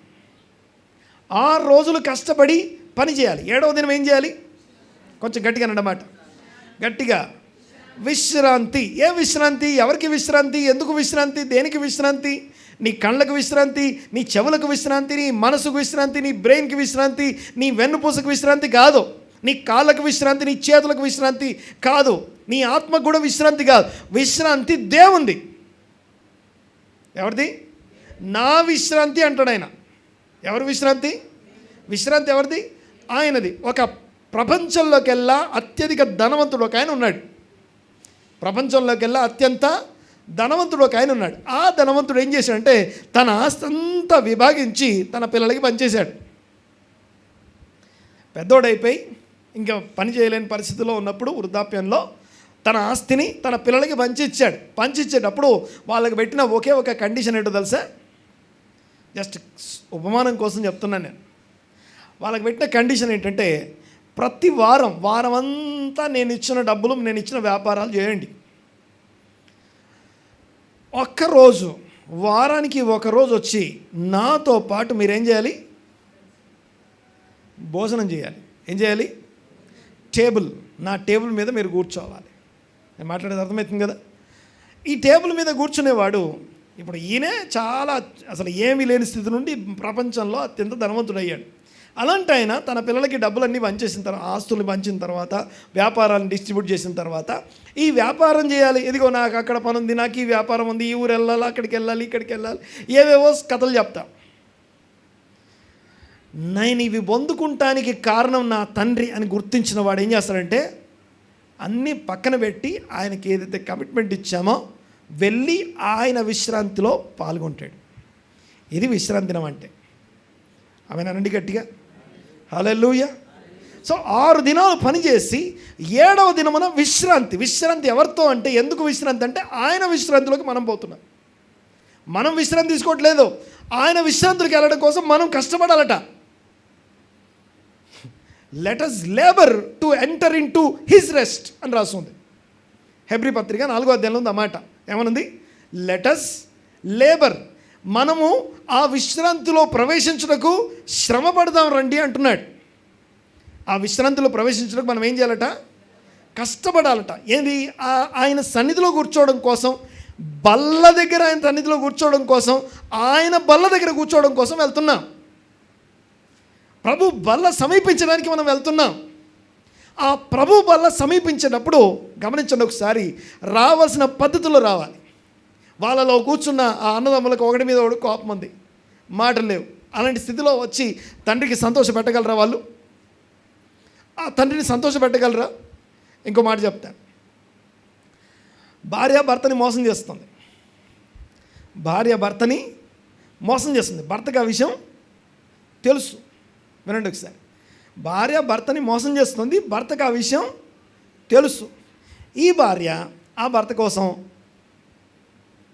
6 రోజులు కష్టపడి పని చేయాలి. 7వ దినం ఏం చేయాలి? కొంచెం గట్టిగా అన్నమాట, గట్టిగా. విశ్రాంతి. ఏ విశ్రాంతి? ఎవరికి విశ్రాంతి? ఎందుకు విశ్రాంతి? దేనికి విశ్రాంతి? నీ కళ్ళకు విశ్రాంతి, నీ చెవులకు విశ్రాంతి, నీ మనసుకు విశ్రాంతి, నీ బ్రెయిన్కి విశ్రాంతి, నీ వెన్నుపూసకు విశ్రాంతి కాదు. నీ కాళ్ళకు విశ్రాంతి, నీ చేతులకు విశ్రాంతి కాదు, నీ ఆత్మకు కూడా విశ్రాంతి కాదు. విశ్రాంతి దేవుంది. ఎవరిది? నా విశ్రాంతి అంటాడు ఆయన. ఎవరి విశ్రాంతి? విశ్రాంతి ఎవరిది? ఆయనది. ఒక ప్రపంచంలోకెల్లా అత్యధిక ధనవంతుడు ఒక ఆయన ఉన్నాడు. ప్రపంచంలోకెల్లా అత్యంత ధనవంతుడు ఒక ఆయన ఉన్నాడు. ఆ ధనవంతుడు ఏం చేశాడంటే తన ఆస్తి అంతా విభాగించి తన పిల్లలకి పనిచేశాడు. పెద్దోడైపోయి ఇంకా పని చేయలేని పరిస్థితిలో ఉన్నప్పుడు వృద్ధాప్యంలో తన ఆస్తిని తన పిల్లలకి పంచిచ్చాడు. పంచిచ్చేటప్పుడు వాళ్ళకి పెట్టిన ఒకే ఒక కండిషన్ ఏంటో తెలుసా? జస్ట్ ఉపమానం కోసం చెప్తున్నాను నేను. వాళ్ళకి పెట్టిన కండిషన్ ఏంటంటే, ప్రతి వారం అంతా నేను ఇచ్చిన డబ్బులు, నేను ఇచ్చిన వ్యాపారాలు చేయండి. ఒక్కరోజు, వారానికి ఒకరోజు వచ్చి నాతో పాటు మీరేం చేయాలి? భోజనం చేయాలి. ఏం చేయాలి? నా టేబుల్ మీద మీరు కూర్చోవాలి. నేను మాట్లాడేది అర్థమవుతుంది కదా? ఈ టేబుల్ మీద కూర్చునేవాడు ఇప్పుడు ఈయనే చాలా అసలు ఏమీ లేని స్థితి నుండి ప్రపంచంలో అత్యంత ధనవంతుడయ్యాడు. అలాంటి ఆయన తన పిల్లలకి డబ్బులన్నీ పంచేసిన తర్వాత, ఆస్తులు పంచిన తర్వాత, వ్యాపారాలను డిస్ట్రిబ్యూట్ చేసిన తర్వాత, ఈ వ్యాపారం చేయాలి, ఇదిగో నాకు అక్కడ పని ఉంది, నాకు ఈ వ్యాపారం ఉంది, ఈ ఊరు వెళ్ళాలి, అక్కడికి వెళ్ళాలి, ఇక్కడికి వెళ్ళాలి, ఏవేవో కథలు చెప్తా. నేను ఇవి పొందుకుంటానికి కారణం నా తండ్రి అని గుర్తించిన వాడు ఏం చేస్తాడంటే అన్నీ పక్కన పెట్టి ఆయనకి ఏదైతే కమిట్మెంట్ ఇచ్చామో వెళ్ళి ఆయన విశ్రాంతిలో పాల్గొంటాడు. ఇది విశ్రాంతి దినం అంటే. ఆమెనండి గట్టిగా హల్లెలూయా. సో 6 దినాలు పనిచేసి 7వ దినమున విశ్రాంతి. విశ్రాంతి ఎవరితో అంటే, ఎందుకు విశ్రాంతి అంటే ఆయన విశ్రాంతిలోకి మనం పోతున్నాం. మనం విశ్రాంతి తీసుకోవట్లేదు, ఆయన విశ్రాంతిలోకి వెళ్ళడం కోసం మనం కష్టపడాలట. Let us labour to enter into his rest అని రాస్తుంది. హెబ్రీ పత్రిక 4వ అధ్యాయంలో ఉంది ఆ మాట. ఏమనుంది? లెట్ us లేబర్, మనము ఆ విశ్రాంతిలో ప్రవేశించుటకు శ్రమ పడదాం రండి అంటున్నాడు. ఆ విశ్రాంతిలో ప్రవేశించడానికి మనం ఏం చేయాలట? కష్టపడాలట. ఏంది? ఆయన సన్నిధిలో కూర్చోవడం కోసం, బల్ల దగ్గర ఆయన సన్నిధిలో కూర్చోవడం కోసం, ఆయన బల్ల దగ్గర కూర్చోవడం కోసం వెళ్తున్నాం. ప్రభు బల్ల సమీపించడానికి మనం వెళ్తున్నాం. ఆ ప్రభు బల్ల సమీపించేటప్పుడు గమనించండి ఒకసారి, రావాల్సిన పద్ధతిలో రావాలి. వాళ్ళలో కూర్చున్న ఆ అన్నదమ్ములకు ఒకటి మీద ఒకటి కోపం ఉంది, మాటలు లేవు. అలాంటి స్థితిలో వచ్చి తండ్రికి సంతోష పెట్టగలరా? వాళ్ళు ఆ తండ్రిని సంతోష పెట్టగలరా? ఇంకో మాట చెప్తాను. భార్య భర్తని మోసం చేస్తుంది. భర్తకు ఆ విషయం తెలుసు. వినండి ఒకసారి. భార్య భర్తని మోసం చేస్తుంది, భర్తకు ఆ విషయం తెలుసు. ఈ భార్య ఆ భర్త కోసం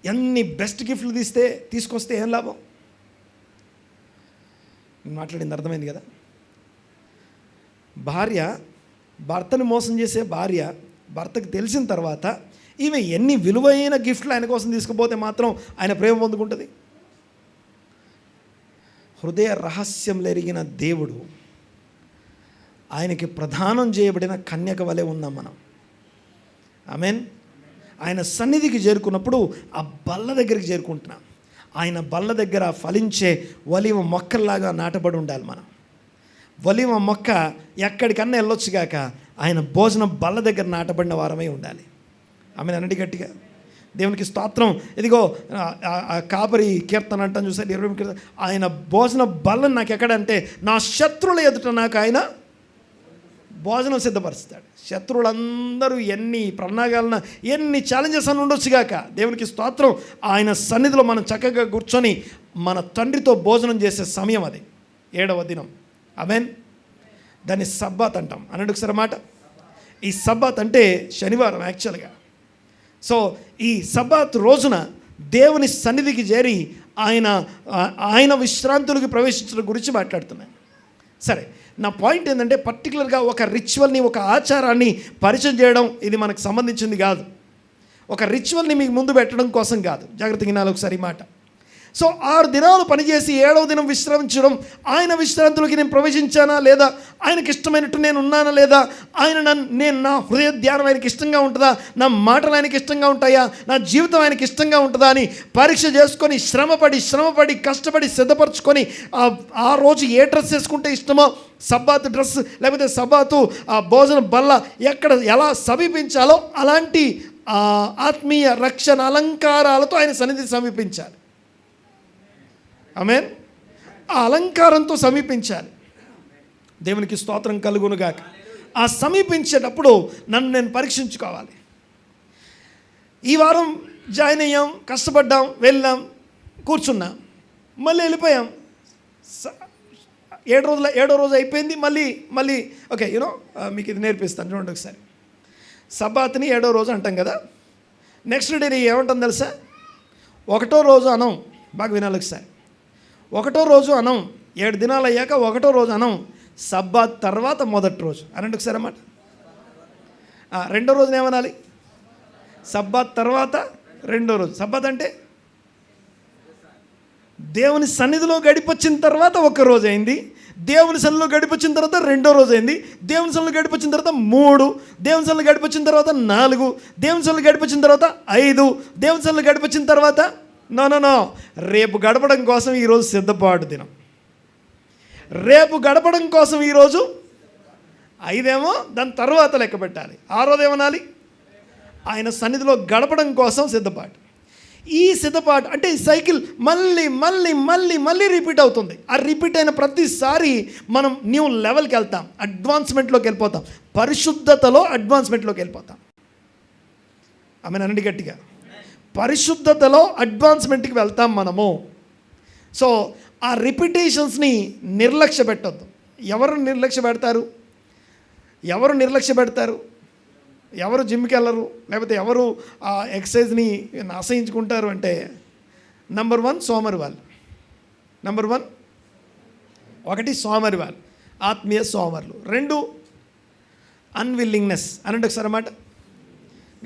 ఎన్ని బెస్ట్ గిఫ్ట్లు తీసుకొస్తే ఏం లాభం? మాట్లాడింది అర్థమైంది కదా? భార్య భర్తను మోసం చేసే భార్య భర్తకు తెలిసిన తర్వాత ఈమె ఎన్ని విలువైన గిఫ్ట్లు ఆయన కోసం తీసుకుపోతే మాత్రం ఆయన ప్రేమ పొందుకుంటుంది? హృదయ రహస్యం ఎరిగిన దేవుడు ఆయనకి ప్రదానం చేయబడిన కన్యక వలె ఉన్నాం మనం. ఆమేన్. ఆయన సన్నిధికి చేరుకున్నప్పుడు ఆ బల్ల దగ్గరికి చేరుకుంటున్నాం. ఆయన బల్ల దగ్గర ఫలించే ఒలీవ మొక్కల్లాగా నాటబడి ఉండాలి మనం. ఒలీవ మొక్క ఎక్కడికన్నా వెళ్ళొచ్చు కాక ఆయన భోజనం బల్ల దగ్గర నాటబడిన వారమై ఉండాలి. ఆమె అన్నటి గట్టిగా దేవునికి స్తోత్రం. ఇదిగో కాపరి కీర్తన అంటాను చూసారు, 20 కీర్తన. ఆయన భోజన బల్లని నాకు ఎక్కడంటే నా శత్రువుల ఎదుట నాకు ఆయన భోజనం సిద్ధపరుస్తాడు. శత్రువులందరూ ఎన్ని ప్రణాళికలను, ఎన్ని ఛాలెంజెస్ అని ఉండొచ్చుగాక, దేవునికి స్తోత్రం. ఆయన సన్నిధిలో మనం చక్కగా కూర్చొని మన తండ్రితో భోజనం చేసే సమయం అది 7వ దినం. ఆమేన్. దాన్ని సబ్బాత్ అంటాం. అన్నట్టు ఒకసారి మాట. ఈ సబ్బాత్ అంటే శనివారం యాక్చువల్గా. సో ఈ సబ్బాత్ రోజున దేవుని సన్నిధికి చేరి ఆయన విశ్రాంతులకి ప్రవేశించడం గురించి మాట్లాడుతున్నాను. సరే, నా పాయింట్ ఏంటంటే పర్టికులర్గా ఒక రిచువల్ని, ఒక ఆచారాన్ని పరిచయం చేయడం ఇది మనకు సంబంధించింది కాదు. ఒక రిచువల్ని మీకు ముందు పెట్టడం కోసం కాదు. జాగ్రత్తగా వినాలి ఒకసారి మాట. సో 6 దినాలు పనిచేసి 7వ దినం విశ్రమించడం, ఆయన విశ్రాంతిలోకి నేను ప్రవేశించానా లేదా, ఆయనకి ఇష్టమైనట్టు నేను ఉన్నానా లేదా, నేను నా హృదయ ధ్యానం ఆయనకి ఇష్టంగా ఉంటుందా, నా మాటలు ఆయనకి ఇష్టంగా ఉంటాయా, నా జీవితం ఆయనకి ఇష్టంగా ఉంటుందా అని పరీక్ష చేసుకొని శ్రమపడి కష్టపడి సిద్ధపరచుకొని ఆ రోజు ఏ డ్రెస్ వేసుకుంటే ఇష్టమో, సబ్బాతు డ్రెస్ లేకపోతే సబ్బాతు ఆ భోజన బల్ల ఎక్కడ ఎలా సమీపించాలో అలాంటి ఆత్మీయ రక్షణ అలంకారాలతో ఆయన సన్నిధి సమీపించాలి. ఆమేన్. ఆ అలంకారంతో సమీపించాలి. దేవునికి స్తోత్రం కలుగునుగాక. ఆ సమీపించేటప్పుడు నన్ను నేను పరీక్షించుకోవాలి. ఈ వారం జాయిన్ అయ్యాం, కష్టపడ్డాం, వెళ్ళాం, కూర్చున్నాం, మళ్ళీ వెళ్ళిపోయాం. 7వ రోజు అయిపోయింది. మళ్ళీ ఓకే, మీకు ఇది నేర్పిస్తాను చూడండి ఒకసారి. సబ్బాత్ని 7వ రోజు అంటాం కదా. నెక్స్ట్ డే ఏమంటాం తెలుసా? 1వ రోజు అనం. బాగా వినాలి ఒకసారి. 1వ రోజు అనం. 7 దినాలు అయ్యాక 1వ రోజు అనం. సబ్బాత్ తర్వాత మొదటి రోజు అనండి ఒకసారి అన్నమాట. 2వ రోజున ఏమనాలి? సబ్బాత్ తర్వాత రెండో రోజు. సబ్బత్ అంటే దేవుని సన్నిధిలో గడిపొచ్చిన తర్వాత ఒక రోజు అయింది, దేవుని సన్నిధిలో గడిపొచ్చిన తర్వాత రెండో రోజు అయింది, దేవుని సన్నిధిలో గడిపొచ్చిన తర్వాత 3, దేవుని సన్నిధిలో గడిపొచ్చిన తర్వాత 4, దేవుని సన్నిధిలో గడిపొచ్చిన తర్వాత 5, దేవుని సన్నిధిలో గడిపొచ్చిన తర్వాత నో రేపు గడపడం కోసం ఈరోజు సిద్ధపాటు దినం. రేపు గడపడం కోసం ఈరోజు 5 దాని తర్వాత లెక్క పెట్టాలి. 6 ఏమనాలి? ఆయన సన్నిధిలో గడపడం కోసం సిద్ధపాటు. ఈ సిద్ధపాటు అంటే ఈ సైకిల్ మళ్ళీ మళ్ళీ మళ్ళీ మళ్ళీ రిపీట్ అవుతుంది. ఆ రిపీట్ అయిన ప్రతిసారి మనం న్యూ లెవెల్కి వెళ్తాం, అడ్వాన్స్మెంట్లోకి వెళ్ళిపోతాం, పరిశుద్ధతలో అడ్వాన్స్మెంట్లోకి వెళ్ళిపోతాం. ఆమె అనండి గట్టిగా, పరిశుద్ధతలో అడ్వాన్స్మెంట్కి వెళ్తాం మనము. సో ఆ రిపిటేషన్స్ని నిర్లక్ష్య పెట్టొద్దు. ఎవరు నిర్లక్ష్య పెడతారు? ఎవరు జిమ్కి వెళ్ళరు, లేకపోతే ఎవరు ఆ ఎక్సర్సైజ్ని ఆశ్రయించుకుంటారు అంటే నంబర్ 1 సోమరి వాళ్ళు. నంబర్ 1 సోమరి వాళ్ళు, ఆత్మీయ సోమరులు. 2 అన్విల్లింగ్నెస్ అనండి ఒకసారి అన్నమాట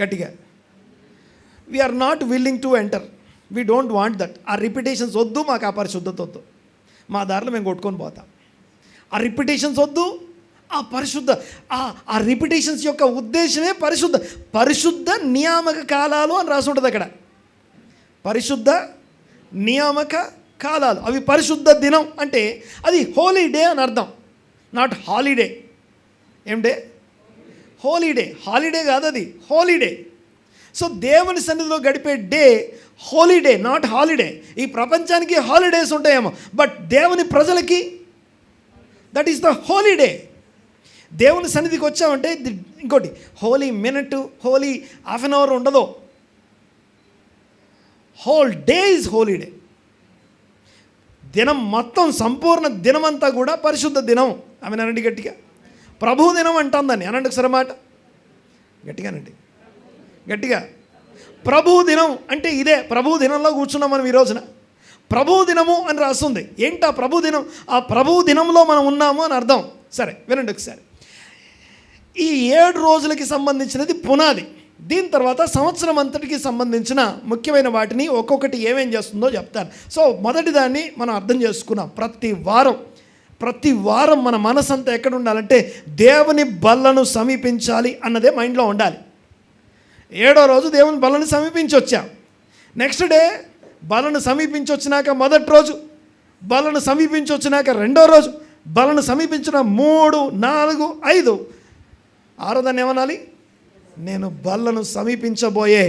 గట్టిగా. We are not willing to enter, we don't want that. ఆ రిపిటేషన్స్ వద్దు, మాకు ఆ పరిశుద్ధత వద్దు, మా దారిలో మేము కొట్టుకొని పోతాం. ఆ రిపిటేషన్స్ వద్దు, ఆ పరిశుద్ధ ఆ రిపిటేషన్స్ యొక్క ఉద్దేశమే పరిశుద్ధ నియామక కాలాలు అని రాసి ఉంటుంది అక్కడ. పరిశుద్ధ నియామక కాలాలు, అవి పరిశుద్ధ దినం అంటే అది హోలీ డే అని అర్థం, నాట్ హాలిడే. ఏం డే? హోలీడే. హాలిడే కాదు, అది హోలీడే. సో దేవుని సన్నిధిలో గడిపే డే హోలీడే, నాట్ హాలిడే. ఈ ప్రపంచానికి హాలిడేస్ ఉంటాయేమో, బట్ దేవుని ప్రజలకి దట్ ఈస్ ద హోలీడే. దేవుని సన్నిధికి వచ్చామంటే ఇంకోటి holy minute, holy half an hour ఉండదు, హోల్ డే ఈజ్ హోలీడే. దినం మొత్తం, సంపూర్ణ దినమంతా కూడా పరిశుద్ధ దినం. ఆమె అనండి గట్టిగా, ప్రభు దినం అంటాం దాన్ని. అనండి ఒకసారి మాట గట్టిగానండి, గట్టిగా. ప్రభు దినం అంటే ఇదే. ప్రభు దినంలో కూర్చున్నాం మనం ఈ రోజున. ప్రభు దినము అని రాస్తుంది. ఏంటి ఆ ప్రభు దినం? ఆ ప్రభు దినంలో మనం ఉన్నాము అని అర్థం. సరే వినండి ఒకసారి. ఈ 7 రోజులకి సంబంధించినది పునాది. దీని తర్వాత సంవత్సరం అంతటికి సంబంధించిన ముఖ్యమైన వాటిని ఒక్కొక్కటి ఏమేం చేస్తుందో చెప్తాను. సో మొదటి దాన్ని మనం అర్థం చేసుకున్నాం. ప్రతి వారం మన మనసంతా ఎక్కడ ఉండాలంటే దేవుని బల్లను సమీపించాలి అన్నదే మైండ్లో ఉండాలి. 7వ రోజు దేవుని బలను సమీపించి వచ్చాం. నెక్స్ట్ డే బలను సమీపించి వచ్చినాక మొదటి రోజు, బలను సమీపించి వచ్చినాక 2వ రోజు, బలను సమీపించిన 3, 4, 5, 6వ దాన్ని ఏమనాలి? నేను బలను సమీపించబోయే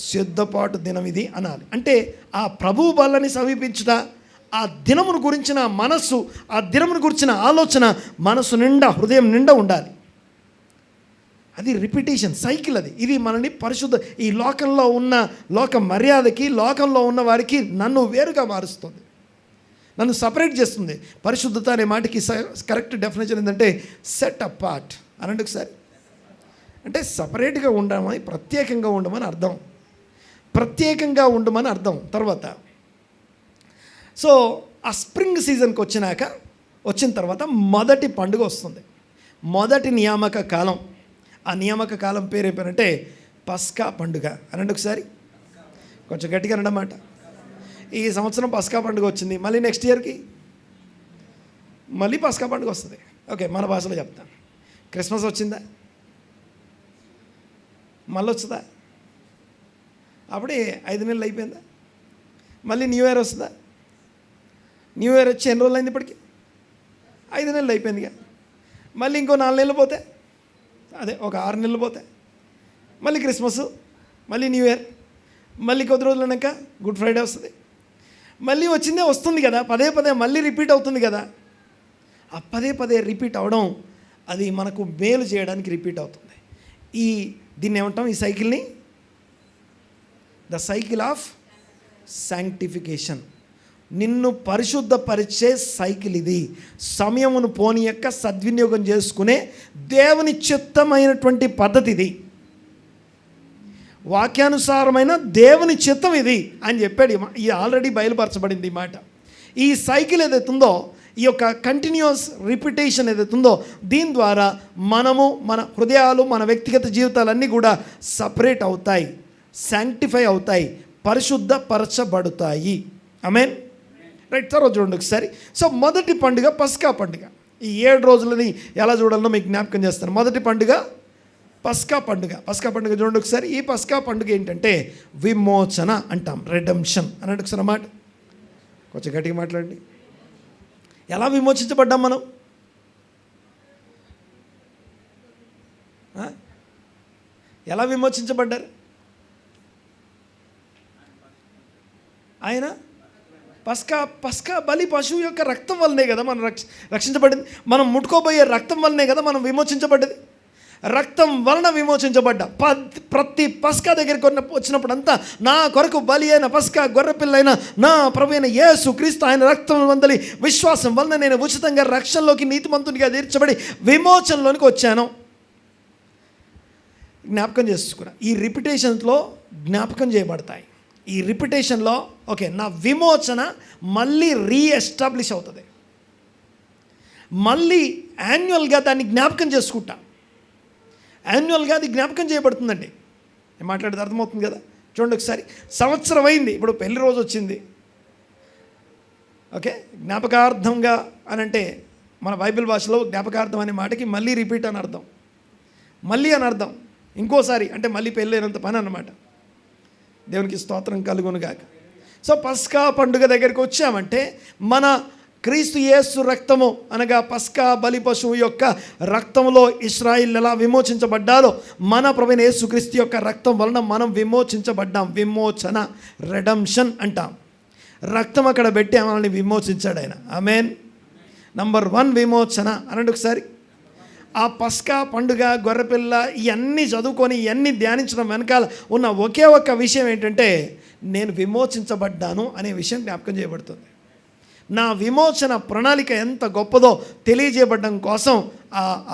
సిద్ధపాటు దినం ఇది అనాలి. అంటే ఆ ప్రభు బల్లని సమీపించుట, ఆ దినమును గురించిన మనస్సు, ఆ దినమును గురించిన ఆలోచన మనసు నిండా, హృదయం నిండా ఉండాలి. అది రిపిటేషన్ సైకిల్. ఇది మనల్ని ఈ లోకంలో ఉన్న లోక మర్యాదకి, లోకంలో ఉన్న వారికి నన్ను వేరుగా మారుస్తుంది, నన్ను సపరేట్ చేస్తుంది. పరిశుద్ధత అనే మాటకి కరెక్ట్ డెఫినేషన్ ఏంటంటే సెట్ అపార్ట్ అనండి ఒకసారి. అంటే సపరేట్గా ఉండమని, ప్రత్యేకంగా ఉండమని అర్థం. ప్రత్యేకంగా ఉండమని అర్థం. తర్వాత సో ఆ స్ప్రింగ్ సీజన్కి వచ్చిన తర్వాత మొదటి పండుగ వస్తుంది, మొదటి నియామక కాలం. ఆ నియామక కాలం పేరు ఏమంటే పస్కా పండుగ అనండి ఒకసారి, కొంచెం గట్టిగా అన్నమాట. ఈ సంవత్సరం పస్కా పండుగ వచ్చింది, మళ్ళీ నెక్స్ట్ ఇయర్కి మళ్ళీ పస్కా పండుగ వస్తుంది. ఓకే, మన భాషలో చెప్తాను. క్రిస్మస్ వచ్చిందా? మళ్ళీ వస్తుందా? అప్పుడే 5 నెలలు అయిపోయిందా? మళ్ళీ న్యూ ఇయర్ వస్తుందా? న్యూ ఇయర్ వచ్చి ఎన్ని రోజులు అయింది ఇప్పటికి? 5 నెలలు అయిపోయిందిగా. మళ్ళీ ఇంకో 4 నెలలు పోతే, అదే ఒక 6 నెలలు పోతే మళ్ళీ క్రిస్మస్, మళ్ళీ న్యూ ఇయర్, మళ్ళీ కొద్ది రోజులు అయినాక గుడ్ ఫ్రైడే వస్తుంది. మళ్ళీ వస్తుంది కదా, పదే మళ్ళీ రిపీట్ అవుతుంది కదా. ఆ పదే రిపీట్ అవడం అది మనకు మేలు చేయడానికి రిపీట్ అవుతుంది. దీన్ని ఏమంటాం? ఈ సైకిల్ని ద సైకిల్ ఆఫ్ శాంక్టిఫికేషన్. నిన్ను పరిశుద్ధపరిచే సైకిల్ ఇది. సమయమును పోని యొక్క సద్వినియోగం చేసుకునే దేవుని చిత్తమైనటువంటి పద్ధతి ఇది. వాక్యానుసారమైన దేవుని చిత్తం ఇది అని చెప్పాడు. ఇది ఆల్రెడీ బయలుపరచబడింది ఈ మాట. ఈ సైకిల్ ఏదైతుందో, ఈ యొక్క కంటిన్యూస్ రిపిటేషన్ ఏదైతుందో, దీని ద్వారా మనము, మన హృదయాలు, మన వ్యక్తిగత జీవితాలన్నీ కూడా సపరేట్ అవుతాయి. శాంక్టిఫై అవుతాయి, పరిశుద్ధపరచబడతాయి. ఆమేన్. రైట్, తర్వాత చూడండి ఒకసారి. సో మొదటి పండుగ పస్కా పండుగ. ఈ 7 రోజులని ఎలా చూడాలో మీకు జ్ఞాపకం చేస్తాను. మొదటి పండుగ పస్కా పండుగ. పస్కా పండుగ చూడండి ఒకసారి. ఈ పస్కా పండుగ ఏంటంటే విమోచన అంటాం, రెడెంప్షన్ అన్నట్టు ఒకసారి మాట కొంచెం గట్టిగా మాట్లాడండి. ఎలా విమోచించబడ్డాం మనం? ఎలా విమోచించబడ్డారు? ఆయన పస్కా బలి పశువు యొక్క రక్తం వల్లనే కదా మనం రక్షించబడింది. మనం ముట్టుకోబోయే రక్తం వల్లనే కదా మనం విమోచించబడ్డది. రక్తం వలన విమోచించబడ్డ. ప్రతి పస్కా దగ్గరికి వచ్చినప్పుడు అంతా నా కొరకు బలి అయిన పస్కా గొర్రెపిల్లైన నా ప్రభువైన యేసు క్రీస్తు ఆయన రక్తం వందలి విశ్వాసం వలన నేను ఉచితంగా రక్షణలోకి నీతిమంతునిగా తీర్చబడి విమోచనలోనికి వచ్చాను. జ్ఞాపకం చేసుకున్నా. ఈ రిపిటేషన్స్లో జ్ఞాపకం చేయబడతాయి. ఈ రిపిటేషన్లో ఓకే, నా విమోచన మళ్ళీ రీఎస్టాబ్లిష్ అవుతుంది. మళ్ళీ యాన్యువల్గా దాన్ని జ్ఞాపకం చేసుకుంటా. యాన్యువల్గా అది జ్ఞాపకం చేయబడుతుందండి. నేను మాట్లాడేది అర్థమవుతుంది కదా? చూడండి ఒకసారి. సంవత్సరం అయింది, ఇప్పుడు పెళ్లి రోజు వచ్చింది. ఓకే, జ్ఞాపకార్థంగా అని అంటే మన బైబిల్ భాషలో జ్ఞాపకార్థం అనే మాటకి మళ్ళీ రిపీట్ అని అర్థం. మళ్ళీ అని అర్థం, ఇంకోసారి అంటే మళ్ళీ పెళ్ళైనంత పని అన్నమాట. దేవునికి స్తోత్రం కలుగునుగాక. సో పస్కా పండుగ దగ్గరికి వచ్చామంటే మన క్రీస్తు యేసు రక్తము అనగా పస్కా బలి పశువు యొక్క రక్తంలో ఇశ్రాయేలు ఎలా విమోచించబడ్డారో మన ప్రభువైన యేసు క్రీస్తు యొక్క రక్తం వలన మనం విమోచించబడ్డాం. విమోచన, రెడెంప్షన్ అంటాం. రక్తం అక్కడ పెట్టి మనల్ని విమోచించాడు ఆయన. ఆమేన్. నంబర్ 1 విమోచన అనండి ఒకసారి. ఆ పస్కా పండుగ, గొర్రెపిల్ల ఇవన్నీ చదువుకొని ఇవన్నీ ధ్యానించడం వెనకాల ఉన్న ఒకే ఒక్క విషయం ఏంటంటే నేను విమోచించబడ్డాను అనే విషయం జ్ఞాపకం చేయబడుతుంది. నా విమోచన ప్రణాళిక ఎంత గొప్పదో తెలియజేయబడడం కోసం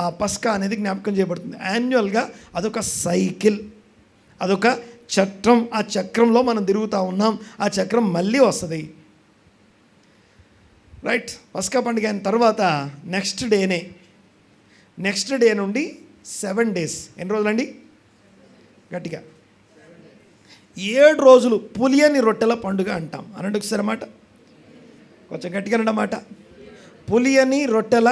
ఆ పస్కా అనేది జ్ఞాపకం చేయబడుతుంది. యాన్యువల్గా అదొక సైకిల్, అదొక చక్రం. ఆ చక్రంలో మనం తిరుగుతూ ఉన్నాం. ఆ చక్రం మళ్ళీ వస్తుంది. రైట్. పస్కా పండుగ అయిన తర్వాత నెక్స్ట్ డే నుండి 7 days. ఎన్ని రోజులండి? గట్టిగా 7 రోజులు పులియని రొట్టెల పండుగ అంటాం. అనండి ఒకసారి మాట కొంచెం గట్టిగా అన్నమాట. పులియని రొట్టెల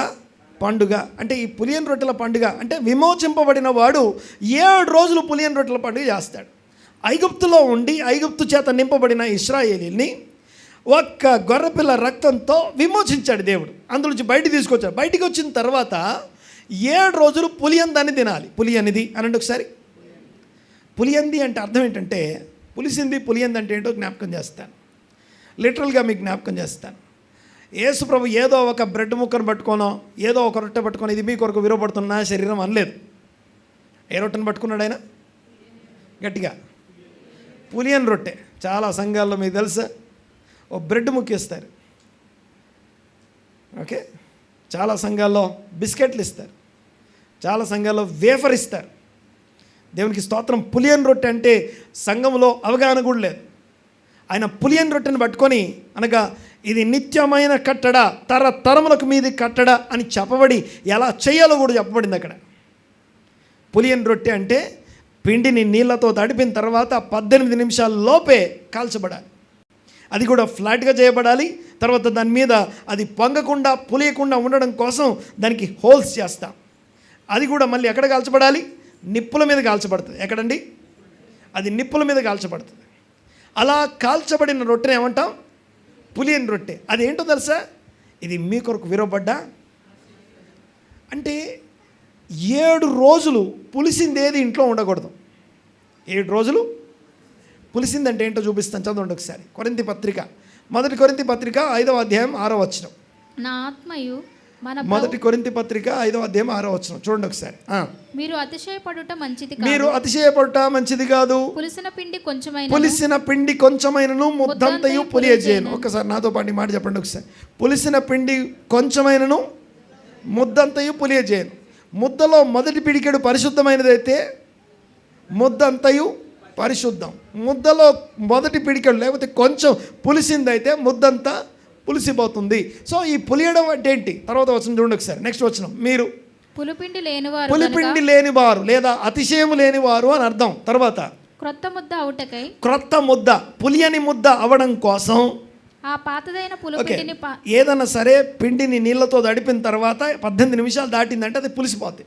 పండుగ అంటే ఈ పులియని రొట్టెల పండుగ అంటే విమోచింపబడిన వాడు 7 రోజులు పులియని రొట్టెల పండుగ చేస్తాడు. ఐగుప్తులో ఉండి ఐగుప్తు చేత నింపబడిన ఇశ్రాయేలీని ఒక్క గొర్రెపిల్ల రక్తంతో విమోచించాడు దేవుడు. అందులోంచి బయటికి తీసుకొచ్చాడు. బయటికి వచ్చిన తర్వాత 7 రోజులు పులియని దాన్ని తినాలి. పులియనిది అనండి ఒకసారి. పులియంది అంటే అర్థం ఏంటంటే పులిసింది, పులియంది అంటే ఏంటో జ్ఞాపకం చేస్తాను. లిటరల్గా మీకు జ్ఞాపకం చేస్తాను. యేసు ప్రభు ఏదో ఒక బ్రెడ్ ముక్కను పట్టుకోనో ఏదో ఒక రొట్టె పట్టుకొని ఇది మీ కొరకు విరవబడుతున్న శరీరం అనలేదు. ఏ రొట్టెను పట్టుకున్నాడు ఆయన? గట్టిగా పులియన్ రొట్టె. చాలా సంఘాల్లో మీకు తెలుసా ఓ బ్రెడ్ ముక్కిస్తారు. ఓకే, చాలా సంఘాల్లో బిస్కెట్లు ఇస్తారు, చాలా సంఘాల్లో వేఫర్ ఇస్తారు. దేవునికి స్తోత్రం. పులియన్ రొట్టె అంటే సంఘంలో అవగాహన కూడా లేదు. ఆయన పులియన్ రొట్టెని పట్టుకొని అనగా ఇది నిత్యమైన కట్టడ, తరములకు మీది కట్టడ అని చెప్పబడి ఎలా చేయాలో కూడా చెప్పబడింది అక్కడ. పులియన్ రొట్టె అంటే పిండిని నీళ్ళతో తడిపిన తర్వాత 18 నిమిషాల లోపే కాల్చబడాలి. అది కూడా ఫ్లాట్గా చేయబడాలి. తర్వాత దాని మీద అది పొంగకుండా పులియకుండా ఉండడం కోసం దానికి హోల్స్ చేస్తాం. అది కూడా మళ్ళీ ఎక్కడ కాల్చబడాలి? నిప్పుల మీద కాల్చబడుతుంది. ఎక్కడండి? అది నిప్పుల మీద కాల్చబడుతుంది. అలా కాల్చబడిన రొట్టెని ఏమంటాం? పులియన్ రొట్టె. అది ఏంటో తెలుసా? ఇది మీ కొరకు విరవబడ్డా అంటే 7 రోజులు పులిసిందేది ఇంట్లో ఉండకూడదు. 7 రోజులు పులిసిందంటే ఏంటో చూపిస్తాను, చదవండి ఒకసారి. కొరింథీ పత్రిక, 1 కొరింథీ పత్రిక 5వ అధ్యాయం 6వ వచనం. నా ఆత్మయు మన 1 కొరింథీ పత్రిక 5వ అధ్యాయం 6వ వచనం చూడండి ఒకసారి. మీరు అతిశయపడుట మంచిది కాదు. మీరు అతిశయపడుట మంచిది కాదు. పులిసిన పిండి కొంచెమైనను ముద్దంతయు పులియజేయను. ఒకసారి నాతో పాటు మాట చెప్పండి ఒకసారి. పులిసిన పిండి కొంచెమైనను ముద్దంతయు పులియజేయను. ముద్దలో మొదటి పిడికెడు పరిశుద్ధమైనదైతే ముద్దంతయు పరిశుద్ధం. ముద్దలో మొదటి పిడికెడు లేకపోతే కొంచెం పులిసిందైతే ముద్దంతా పులిసిపోతుంది. సో ఈ పులియడం అంటే ఏంటి? తర్వాత వచనం చూడండి ఒకసారి. నెక్స్ట్ వచనం. మీరు పులిపిండి లేనివారు లేదా అతిశయము లేనివారు అని అర్థం. తర్వాత క్రొత్త ముద్ద అవుటకై క్రొత్త ముద్ద, పులియని ముద్ద అవడం కోసం ఆ పాతదైన ఓకే, పులుపిండిని ఏదన్నా సరే పిండిని నీళ్ళతో తడిపిన తర్వాత 18 నిమిషాలు దాటిందంటే అది పులిసిపోద్ది.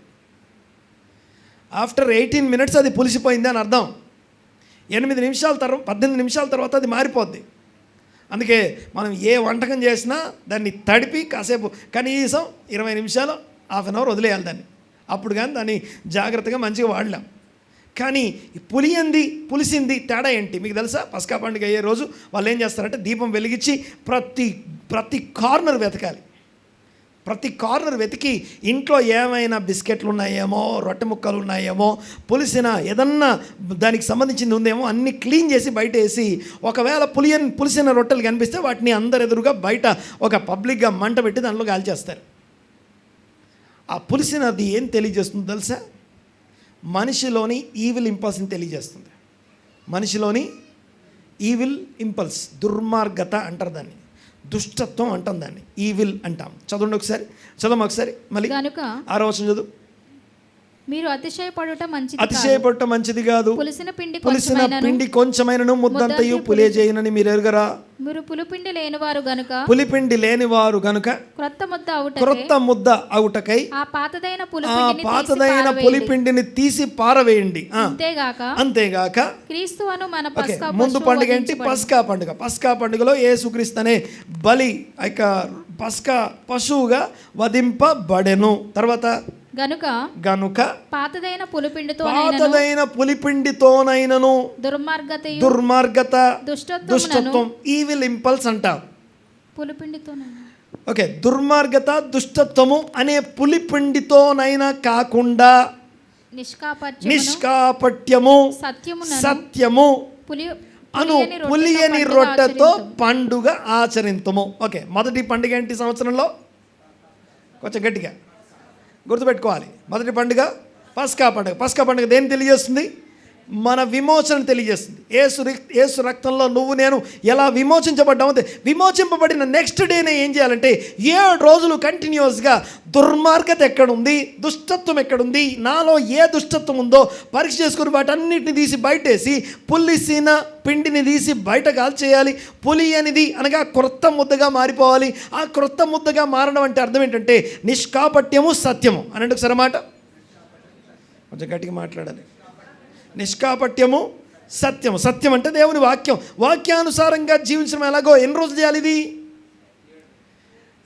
ఆఫ్టర్ 18 మినిట్స్ అది పులిసిపోయింది అని అర్థం. 8 నిమిషాల తర్వాత 18 నిమిషాల తర్వాత అది మారిపోద్ది. అందుకే మనం ఏ వంటకం చేసినా దాన్ని తడిపి కాసేపు కనీసం 20 నిమిషాలు, హాఫ్ అన్ అవర్ వదిలేయాలి దాన్ని. అప్పుడు కానీ దాన్ని జాగ్రత్తగా మంచిగా వాడలేం. కానీ పులిసింది తేడా ఏంటి మీకు తెలుసా? పస్కా పండుగ అయ్యే రోజు వాళ్ళు ఏం చేస్తారంటే దీపం వెలిగించి ప్రతి కార్నర్ వెతకాలి. ప్రతి కార్నర్ వెతికి ఇంట్లో ఏమైనా బిస్కెట్లు ఉన్నాయేమో, రొట్టె ముక్కలు ఉన్నాయేమో, పులిసిన ఏదన్నా దానికి సంబంధించింది ఉందేమో అన్నీ క్లీన్ చేసి బయట వేసి, ఒకవేళ పులిసిన రొట్టెలు కనిపిస్తే వాటిని అందరు ఎదురుగా బయట ఒక పబ్లిక్గా మంట పెట్టి దానిలో కాల్చేస్తారు. ఆ పులిసినది ఏం తెలియజేస్తుందో తెలుసా? మనిషిలోని ఈవిల్ ఇంపల్స్ని తెలియజేస్తుంది. మనిషిలోని ఈవిల్ ఇంపల్స్, దుర్మార్గత అంటారు దాన్ని, దుష్టత్వం అంటాం దాన్ని, ఈవిల్ అంటాం. చదవండి ఒకసారి, చదవం ఒకసారి మళ్ళీ గనుక 6వ వచనం చదువు. మీరు అతిశయపడుట మంచిది కాదు, పులిసిన పిండి కొంచెమైనను ముద్దంతయు పులియజేయునని మీరు ఎరుగరా? మీరు పులిపిండి లేనివారు గనుక క్రొత్త ముద్ద అవుటకై ఆ పాతదైన పులిపిండిని తీసి పారవేయండి. అంతేగాక క్రీస్తు అను మన ముందు పండుగ ఏంటి? పస్కా పండుగ. పస్కా పండుగలో యేసుక్రీస్తు అనే బలి పస్కా పశువుగా వధింపబడెను. తర్వాత గనుక పాతదైన పులిపిండితోనైనను దుర్మార్గత, దుష్టత్వం, ఈవిల్ ఇంపల్స్ అంటాం. ఓకే, దుర్మార్గత, దుష్టత్వము అనే పులిపిండితోనైనా కాకుండా నిష్కాపట్యము, సత్యము అను పులియని రొట్టెతో పండుగ ఆచరింతుము. ఓకే, మొదటి పండుగ ఏంటి సంవత్సరంలో? కొంచెం గట్టిగా గుర్తుపెట్టుకోవాలి. మొదటి పండుగ పస్కా పండుగ. పస్కా పండుగ దేన్ని తెలియజేస్తుంది? మన విమోచన తెలియజేస్తుంది. యేసు రక్తంలో నువ్వు నేను ఎలా విమోచించబడ్డామో, విమోచింపబడిన నెక్స్ట్ డేనే ఏం చేయాలంటే 7 రోజులు కంటిన్యూస్గా దుర్మార్గత ఎక్కడుంది, దుష్టత్వం ఎక్కడుంది, నాలో ఏ దుష్టత్వం ఉందో పరీక్ష చేసుకుని వాటన్నిటిని తీసి బయటేసి పులిసిన పిండిని తీసి బయట కాల్చేయాలి. పులి అనేది అనగా క్రొత్త ముద్దగా మారిపోవాలి. ఆ క్రొత్త ముద్దగా మారడం అంటే అర్థం ఏంటంటే నిష్కాపట్యము, సత్యము అని ఒకసారి మాట కొంచెం గట్టిగా మాట్లాడాలి. నిష్కాపట్యము, సత్యము. సత్యం అంటే దేవుని వాక్యం. వాక్యానుసారంగా జీవించడం ఎలాగో ఎన్ని రోజులు చేయాలి? ఇది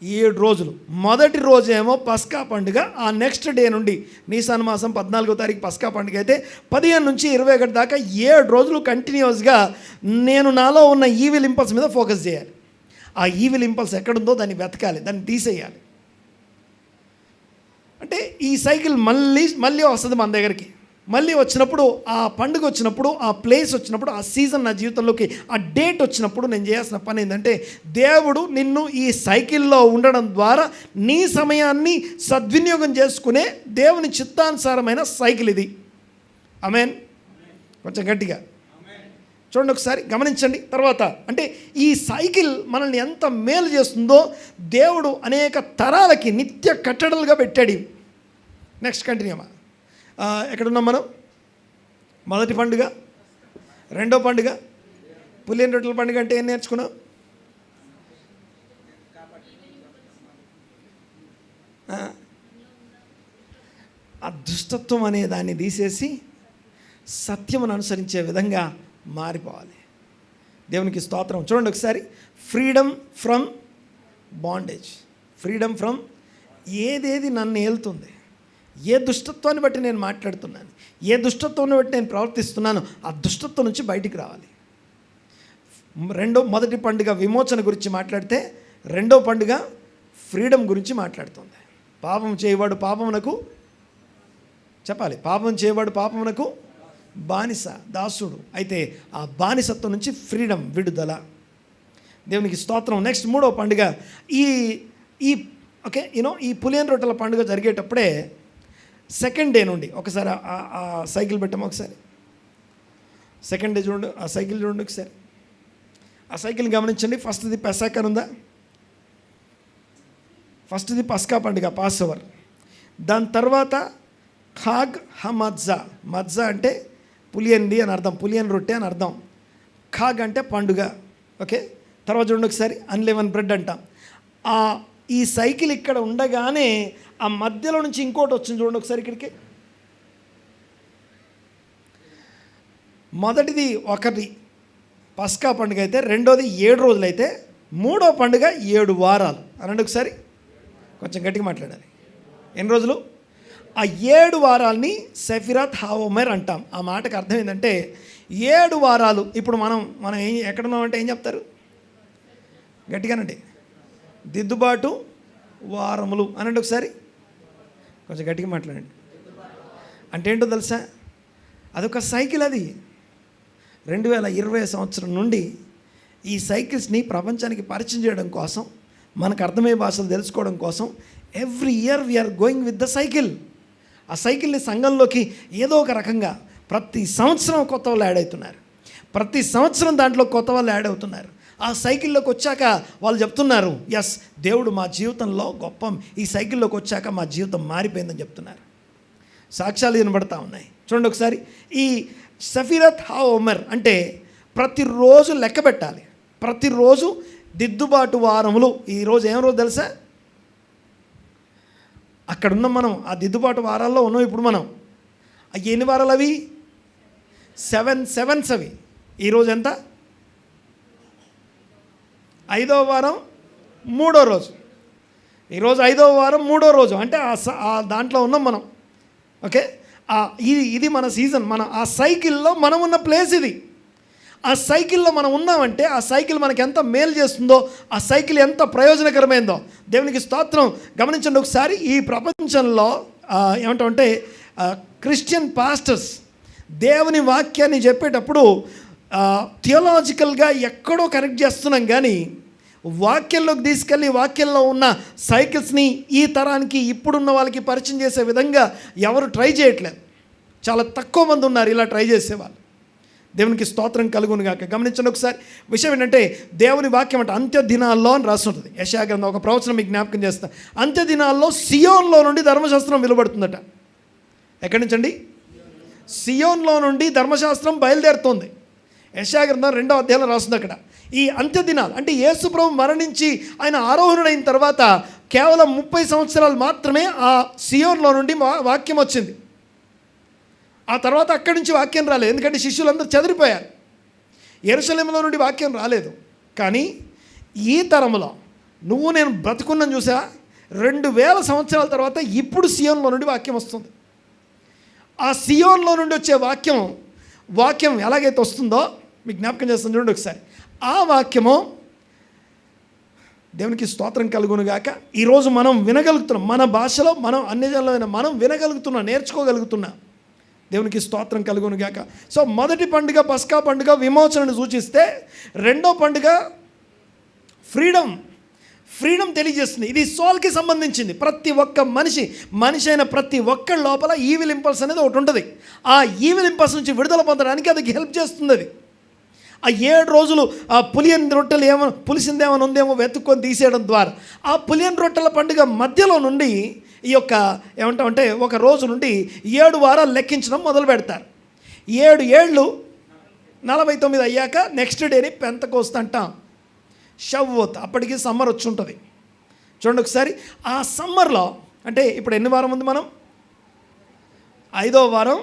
7 రోజులు. మొదటి రోజేమో పస్కా పండుగ. ఆ నెక్స్ట్ డే నుండి నీసాన్ మాసం 14వ తారీఖు పస్కా పండుగ అయితే 15 నుంచి 21 దాకా 7 రోజులు కంటిన్యూస్గా నేను నాలో ఉన్న ఈవిల్ ఇంపల్స్ మీద ఫోకస్ చేయాలి. ఆ ఈవిల్ ఇంపల్స్ ఎక్కడుందో దాన్ని వెతకాలి, దాన్ని తీసేయాలి. అంటే ఈ సైకిల్ మళ్ళీ వస్తుంది మన దగ్గరికి. మళ్ళీ వచ్చినప్పుడు, ఆ పండుగ వచ్చినప్పుడు, ఆ ప్లేస్ వచ్చినప్పుడు, ఆ సీజన్ నా జీవితంలోకి, ఆ డేట్ వచ్చినప్పుడు నేను చేయాల్సిన పని ఏంటంటే దేవుడు నిన్ను ఈ సైకిల్లో ఉండడం ద్వారా నీ సమయాన్ని సద్వినియోగం చేసుకునే దేవుని చిత్తానుసారమైన సైకిల్ ఇది. ఆమేన్. కొంచెం గట్టిగా చూడండి, ఒకసారి గమనించండి. తర్వాత అంటే ఈ సైకిల్ మనల్ని ఎంత మేలు చేస్తుందో దేవుడు అనేక తరాలకి నిత్య కట్టడలుగా పెట్టాడు. Next continue. ఎక్కడున్నాం మనం? మొదటి పండుగ, రెండో పండుగ, పులియని రొట్టెల పండుగ అంటే ఏం నేర్చుకున్నాం? ఆ దుష్టత్వం అనే దాన్ని తీసేసి సత్యమును అనుసరించే విధంగా మారిపోవాలి. దేవునికి స్తోత్రం. చూడండి ఒకసారి. Freedom from bondage. Freedom from ఏదేది నన్ను ఏలుతుంది, ఏ దుష్టత్వాన్ని బట్టి నేను మాట్లాడుతున్నాను, ఏ దుష్టత్వాన్ని బట్టి నేను ప్రవర్తిస్తున్నాను, ఆ దుష్టత్వం నుంచి బయటికి రావాలి. మొదటి పండుగ విమోచన గురించి మాట్లాడితే, రెండో పండుగ ఫ్రీడమ్ గురించి మాట్లాడుతుంది. పాపం చేయవాడు పాపమునకు చెప్పాలి, పాపం చేయవాడు పాపమునకు బానిస, దాసుడు. అయితే ఆ బానిసత్వం నుంచి ఫ్రీడమ్, విడుదల. దేవునికి స్తోత్రం. నెక్స్ట్ మూడో పండుగ ఈ ఓకే ఈ పులియని రొట్టెల పండుగ జరిగేటప్పుడే సెకండ్ డే నుండి ఒకసారి ఆ సైకిల్ పెట్టాము. ఒకసారి సెకండ్ డే చూడండి, ఆ సైకిల్ చూడండి ఒకసారి. ఆ సైకిల్ గమనించండి. ఫస్ట్ది పెసాక్ అని ఉందా? ఫస్ట్ది పస్కా పండుగ, పాస్ ఓవర్. దాని తర్వాత ఖాగ్ హమజ్జా. మజ్జా అంటే పులియన్ది అని అర్థం, పులియన్ రొట్టె అని అర్థం. ఖాగ్ అంటే పండుగ. ఓకే, తర్వాత చూడండి ఒకసారి అన్లెవెన్ బ్రెడ్ అంటాం. ఈ సైకిల్ ఇక్కడ ఉండగానే ఆ మధ్యలో నుంచి ఇంకోటి వచ్చింది చూడండి ఒకసారి ఇక్కడికి. మొదటిది ఒకటి పస్కా పండుగ అయితే, రెండోది 7 రోజులు అయితే, మూడో పండుగ 7 వారాలు. అనండి ఒకసారి, కొంచెం గట్టిగా మాట్లాడాలి. ఎన్ని రోజులు? ఆ 7 వారాలని సెఫిరత్ హాఓమెర్ అంటాం. ఆ మాటకు అర్థం ఏంటంటే 7 వారాలు. ఇప్పుడు మనం ఎక్కడున్నామంటే ఏం చెప్తారు? గట్టిగానండి, దిద్దుబాటు వారములు అనండి ఒకసారి, కొంచెం గట్టిగా మాట్లాడండి. అంటే ఏంటో తెలుసా? అదొక సైకిల్. అది 2020 సంవత్సరం నుండి ఈ సైకిల్స్ని ప్రపంచానికి పరిచయం చేయడం కోసం, మనకు అర్థమయ్యే భాషలు తెలుసుకోవడం కోసం every year we are going with the cycle. ఆ సైకిల్ని సంఘంలోకి ఏదో ఒక రకంగా ప్రతి సంవత్సరం కొత్త వాళ్ళు యాడ్ అవుతున్నారు. ప్రతి సంవత్సరం దాంట్లో కొత్త వాళ్ళు యాడ్ అవుతున్నారు. ఆ సైకిల్లోకి వచ్చాక వాళ్ళు చెప్తున్నారు, ఎస్, దేవుడు మా జీవితంలో గొప్ప, ఈ సైకిల్లోకి వచ్చాక మా జీవితం మారిపోయిందని చెప్తున్నారు. సాక్ష్యాలు వినబడతా ఉన్నాయి. చూడండి ఒకసారి. ఈ సఫీరత్ హాఓమెర్ అంటే ప్రతిరోజు లెక్క పెట్టాలి. ప్రతిరోజు దిద్దుబాటు వారములు. ఈరోజు ఏం రోజు తెలుసా? అక్కడ ఉన్నాం మనం, ఆ దిద్దుబాటు వారాల్లో ఉన్నాం ఇప్పుడు మనం. ఎన్ని వారాలు అవి? 7 sevens అవి. ఈరోజు ఎంత? 5వ వారం 3వ రోజు. ఈరోజు 5వ వారం 3వ రోజు. అంటే ఆ దాంట్లో ఉన్నాం మనం. ఓకే, ఇది మన సీజన్. మన ఆ సైకిల్లో మనం ఉన్న ప్లేస్ ఇది. ఆ సైకిల్లో మనం ఉన్నామంటే ఆ సైకిల్ మనకి ఎంత మేలు చేస్తుందో, ఆ సైకిల్ ఎంత ప్రయోజనకరమైందో దేవునికి స్తోత్రం. గమనించండి ఒకసారి. ఈ ప్రపంచంలో ఏమంటామంటే క్రిస్టియన్ పాస్టర్స్ దేవుని వాక్యాన్ని చెప్పేటప్పుడు థియోలాజికల్గా ఎక్కడో కనెక్ట్ చేస్తున్నాం, కానీ వాక్యంలోకి తీసుకెళ్ళి వాక్యంలో ఉన్న సైకిల్స్ని ఈ తరానికి, ఇప్పుడున్న వాళ్ళకి పరిచయం చేసే విధంగా ఎవరు ట్రై చేయట్లేదు. చాలా తక్కువ మంది ఉన్నారు ఇలా ట్రై చేసేవాళ్ళు. దేవునికి స్తోత్రం కలుగును గాక. గమనించండి ఒకసారి. విషయం ఏంటంటే దేవుని వాక్యం అంటే అంత్య దినాల్లో అని రాస్తుంటుంది. యెషయా గ్రంథం ఒక ప్రవచనం మీకు జ్ఞాపకం చేస్తా. అంత్య దినాల్లో సియోన్లో నుండి ధర్మశాస్త్రం వెలువడుతుందట. ఎక్కడి నుంచి అండి? సియోన్లో నుండి ధర్మశాస్త్రం బయలుదేరుతోంది. యెషయా గ్రంథం 2వ అధ్యాయంలో రాస్తుంది అక్కడ. ఈ అంత్య దినాలు అంటే యేసు ప్రభు మరణించి ఆయన ఆరోహణుడైన తర్వాత కేవలం 30 సంవత్సరాలు మాత్రమే ఆ సియోన్లో నుండి వాక్యం వచ్చింది. ఆ తర్వాత అక్కడి నుంచి వాక్యం రాలేదు, ఎందుకంటే శిష్యులందరూ చెదిరిపోయారు. యెరూషలేములో నుండి వాక్యం రాలేదు. కానీ ఈ తరంలో నువ్వు నేను బ్రతుకున్నాను చూసా, 2000 సంవత్సరాల తర్వాత ఇప్పుడు సియోన్లో నుండి వాక్యం వస్తుంది. ఆ సియోన్లో నుండి వచ్చే వాక్యం ఎలాగైతే వస్తుందో మీకు జ్ఞాపకం చేస్తాను చూడండి ఒకసారి. ఆ వాక్యము దేవునికి స్తోత్రం కలుగునుగాక. ఈరోజు మనం వినగలుగుతున్నాం, మన భాషలో మనం అన్యజనులైన మనం వినగలుగుతున్నాం, నేర్చుకోగలుగుతున్నాం. దేవునికి స్తోత్రం కలుగునుగాక. సో మొదటి పండుగ పస్కా పండుగ విమోచనను సూచిస్తే, రెండో పండుగ ఫ్రీడమ్ తెలియజేస్తుంది. ఇది సోల్కి సంబంధించింది. ప్రతి ఒక్క మనిషి అయిన ప్రతి ఒక్కరి లోపల ఈవిల్ ఇంపల్స్ అనేది ఒకటి ఉంటుంది. ఆ ఈవిల్ ఇంపల్స్ నుంచి విడుదల పొందడానికి అది హెల్ప్ చేస్తుంది. అది ఆ 7 రోజులు ఆ పులియన్ రొట్టెలు పులిసిందేమో ఉందేమో వెతుక్కొని తీసేయడం ద్వారా ఆ పులియన్ రొట్టెల పండుగ మధ్యలో నుండి ఈ యొక్క ఏమంటామంటే ఒక రోజు నుండి 7 వారాలు లెక్కించడం మొదలు పెడతారు. 7 ఏళ్ళు 49 అయ్యాక నెక్స్ట్ డేని పెంతెకోస్తు అంటాం. షవ్వోత్, అప్పటికి సమ్మర్ వచ్చి ఉంటుంది. చూడండి ఒకసారి. ఆ సమ్మర్లో అంటే ఇప్పుడు ఎన్ని వారం ఉంది? మనం 5వ వారం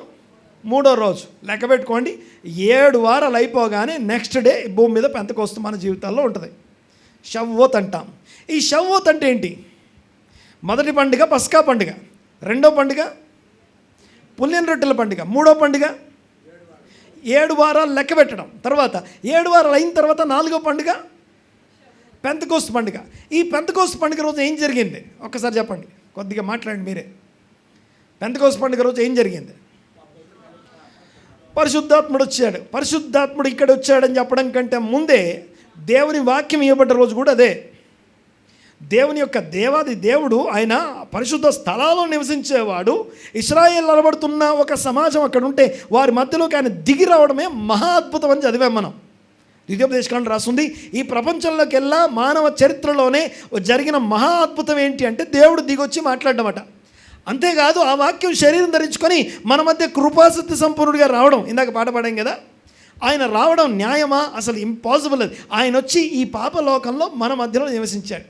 3వ రోజు లెక్క పెట్టుకోండి. 7 వారాలు అయిపోగానే నెక్స్ట్ డే భూమి మీద పెంతెకోస్తు మన జీవితాల్లో ఉంటుంది. షవ్వోత్ అంటాం. ఈ షవ్వోత్ అంటే ఏంటి? మొదటి పండుగ పస్కా పండుగ, రెండో పండుగ పులియన్ రొట్టెల పండుగ, మూడో పండుగ 7 వారాలు లెక్క పెట్టడం. తర్వాత 7 వారాలు అయిన తర్వాత 4వ పండుగ పెంతెకోస్తు పండుగ. ఈ పెంతెకోస్తు పండుగ రోజు ఏం జరిగింది ఒక్కసారి చెప్పండి, కొద్దిగా మాట్లాడండి మీరే. పెంతెకోస్తు పండుగ రోజు ఏం జరిగింది? పరిశుద్ధాత్ముడు వచ్చాడు. పరిశుద్ధాత్ముడు ఇక్కడ వచ్చాడని చెప్పడం కంటే ముందే దేవుని వాక్యం ఇవ్వబడ్డ రోజు కూడా అదే. దేవుని యొక్క దేవాది దేవుడు ఆయన పరిశుద్ధ స్థలాల్లో నివసించేవాడు. ఇశ్రాయేలు నిలబడుతున్న ఒక సమాజం అక్కడ ఉంటే వారి మధ్యలోకి ఆయన దిగి రావడమే మహా అద్భుతం అని చదివాం మనం. ద్వితీయోపదేశకాండం రాస్తుంది. ఈ ప్రపంచంలోకి వెళ్ళా మానవ చరిత్రలోనే జరిగిన మహా అద్భుతం ఏంటి అంటే దేవుడు దిగొచ్చి మాట్లాడడం అట. అంతేకాదు ఆ వాక్యం శరీరం ధరించుకొని మన మధ్య కృపాసక్తి సంపూర్ణుడిగా రావడం, ఇందాక పాట పాడాం కదా, ఆయన రావడం న్యాయమా? అసలు ఇంపాసిబుల్ అది. ఆయన వచ్చి ఈ పాపలోకంలో మన మధ్యలో నివసించాడు.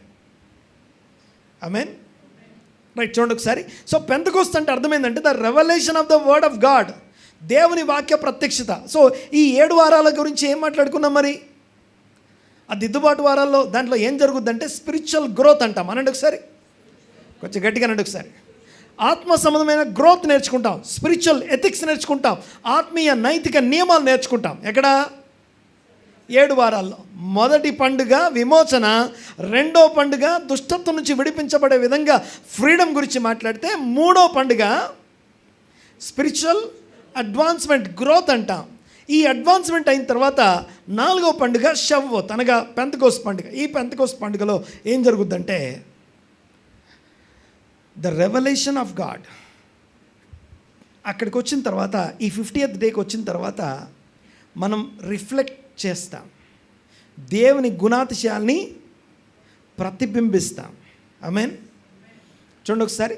ఆమేన్. రైట్, చూడండి ఒకసారి. సో పెంతెకోస్తు అంటే అర్థమైందంటే the revolution of the word of God, దేవుని వాక్య ప్రత్యక్షత. సో ఈ 7 వారాల గురించి ఏం మాట్లాడుకున్నాం మరి? ఆ దిద్దుబాటు వారాల్లో దాంట్లో ఏం జరుగుద్దంటే స్పిరిచువల్ గ్రోత్ అంటాం. అనండి ఒకసారి, కొంచెం గట్టిగా అనండి ఒకసారి. ఆత్మ సంబంధమైన గ్రోత్ నేర్చుకుంటాం, స్పిరిచువల్ ఎథిక్స్ నేర్చుకుంటాం, ఆత్మీయ నైతిక నియమాలు నేర్చుకుంటాం. ఎక్కడ? 7 వారాల్లో. మొదటి పండుగ విమోచన, రెండో పండుగ దుష్టత్వం నుంచి విడిపించబడే విధంగా ఫ్రీడమ్ గురించి మాట్లాడితే, మూడో పండుగ స్పిరిచువల్ అడ్వాన్స్మెంట్ గ్రోత్ అంటాం. ఈ అడ్వాన్స్మెంట్ అయిన తర్వాత 4వ పండుగ షవ్వోత్ అనగా పెంతెకోస్తు పండుగ. ఈ పెంతెకోస్తు పండుగలో ఏం జరుగుద్దంటే ద రెవల్యూషన్ ఆఫ్ గాడ్. అక్కడికి వచ్చిన తర్వాత ఈ 50th డేకి వచ్చిన తర్వాత మనం రిఫ్లెక్ట్ చేస్తాం, దేవుని గుణాతిశయాల్ని ప్రతిబింబిస్తాం. ఆమేన్. చూడండి ఒకసారి,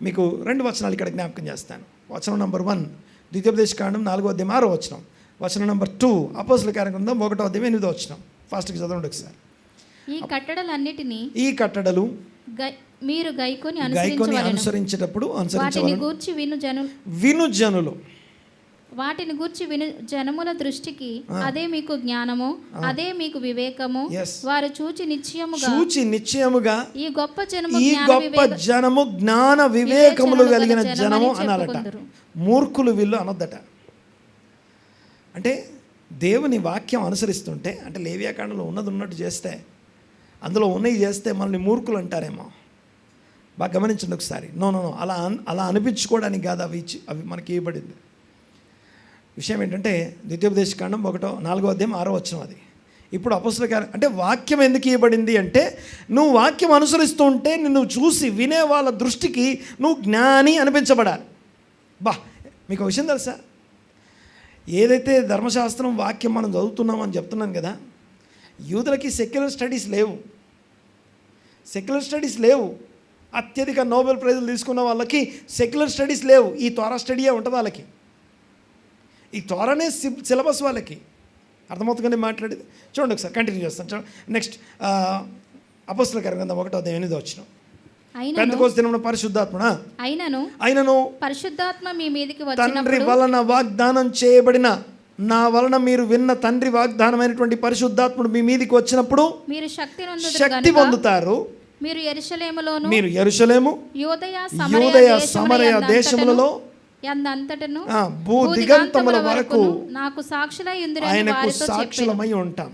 మీకు 2 వచనాలు ఇక్కడ జ్ఞాపకం చేస్తాను. వచనం నంబర్ 1 ద్వితీయోపదేశకాండం 4వ అధ్యాయం 6వ వచనం. వచనం నంబర్ 2 అపోస్తలుల కార్యగ్రంథం 1వ అధ్యాయం 8వ వచనం. ఫాస్ట్గా చదవండి ఒకసారి. ఈ కట్టడలు మీరు గైకొని అనుసరించేటప్పుడు విను జనులు వాటిని గూర్చి విను జనముల దృష్టికి అదే మీకు జ్ఞానము, అదే మీకు వివేకము. వారు చూచి నిశ్చయముగా ఈ గొప్ప జనము జ్ఞాన వివేకములు కలిగిన జనము అనాలట. మూర్ఖులు వీళ్ళు అనొద్దట. అంటే దేవుని వాక్యం అనుసరిస్తుంటే, అంటే లేవియాకాండంలో ఉన్నది ఉన్నట్టు చేస్తే, అందులో ఉన్నవి చేస్తే మనల్ని మూర్ఖులు అంటారేమో. బాగా గమనించండి ఒకసారి. నో అలా అనిపించుకోవడానికి కాదు అవి మనకి ఇవ్వబడింది. విషయం ఏంటంటే ద్వితీయోపదేశకాండం 4వ అధ్యాయం 6వ వచనం. అది ఇప్పుడు అపోస్తలుల కార్యం. అంటే వాక్యం ఎందుకు ఇవ్వబడింది అంటే, నువ్వు వాక్యం అనుసరిస్తూ ఉంటే నిన్ను చూసి వినే వాళ్ళ దృష్టికి నువ్వు జ్ఞాని అనిపించబడాలి. మీకు ఒక విషయం తెలుసా? ఏదైతే ధర్మశాస్త్రం వాక్యం మనం చదువుతున్నామని చెప్తున్నాను కదా, యూదులకి సెక్యులర్ స్టడీస్ లేవు. అత్యధిక నోబెల్ ప్రైజులు తీసుకున్న వాళ్ళకి సెక్యులర్ స్టడీస్ లేవు. ఈ తోరా స్టడీయే ఉంటుంది వాళ్ళకి. ఈ తోరానే సిలబస్ వాళ్ళకి. అర్థమవుతుందని మాట్లాడేది. చూడండి ఒకసారి, కంటిన్యూ చేస్తాను. చూడండి నెక్స్ట్. అపోస్తలుల కార్యగ్రంథం 1వ అధ్యాయం 8వ వచనం. పెంతెకోస్తు దినమున అయినను పరిశుద్ధాత్మ మీ మీదికి తండ్రి వలన వాగ్దానం చేయబడిన, నా వలన మీరు విన్న తండ్రి వాగ్దానమైనటువంటి పరిశుద్ధాత్ముడు మీ మీదికి వచ్చినప్పుడు మీరు శక్తి పొందుతారు. మీరు యెరూషలేము, యూదయ సమరయ దేశములలో భూదిగంతముల వరకు నాకు ఆయనకు సాక్షులమై ఉంటాం.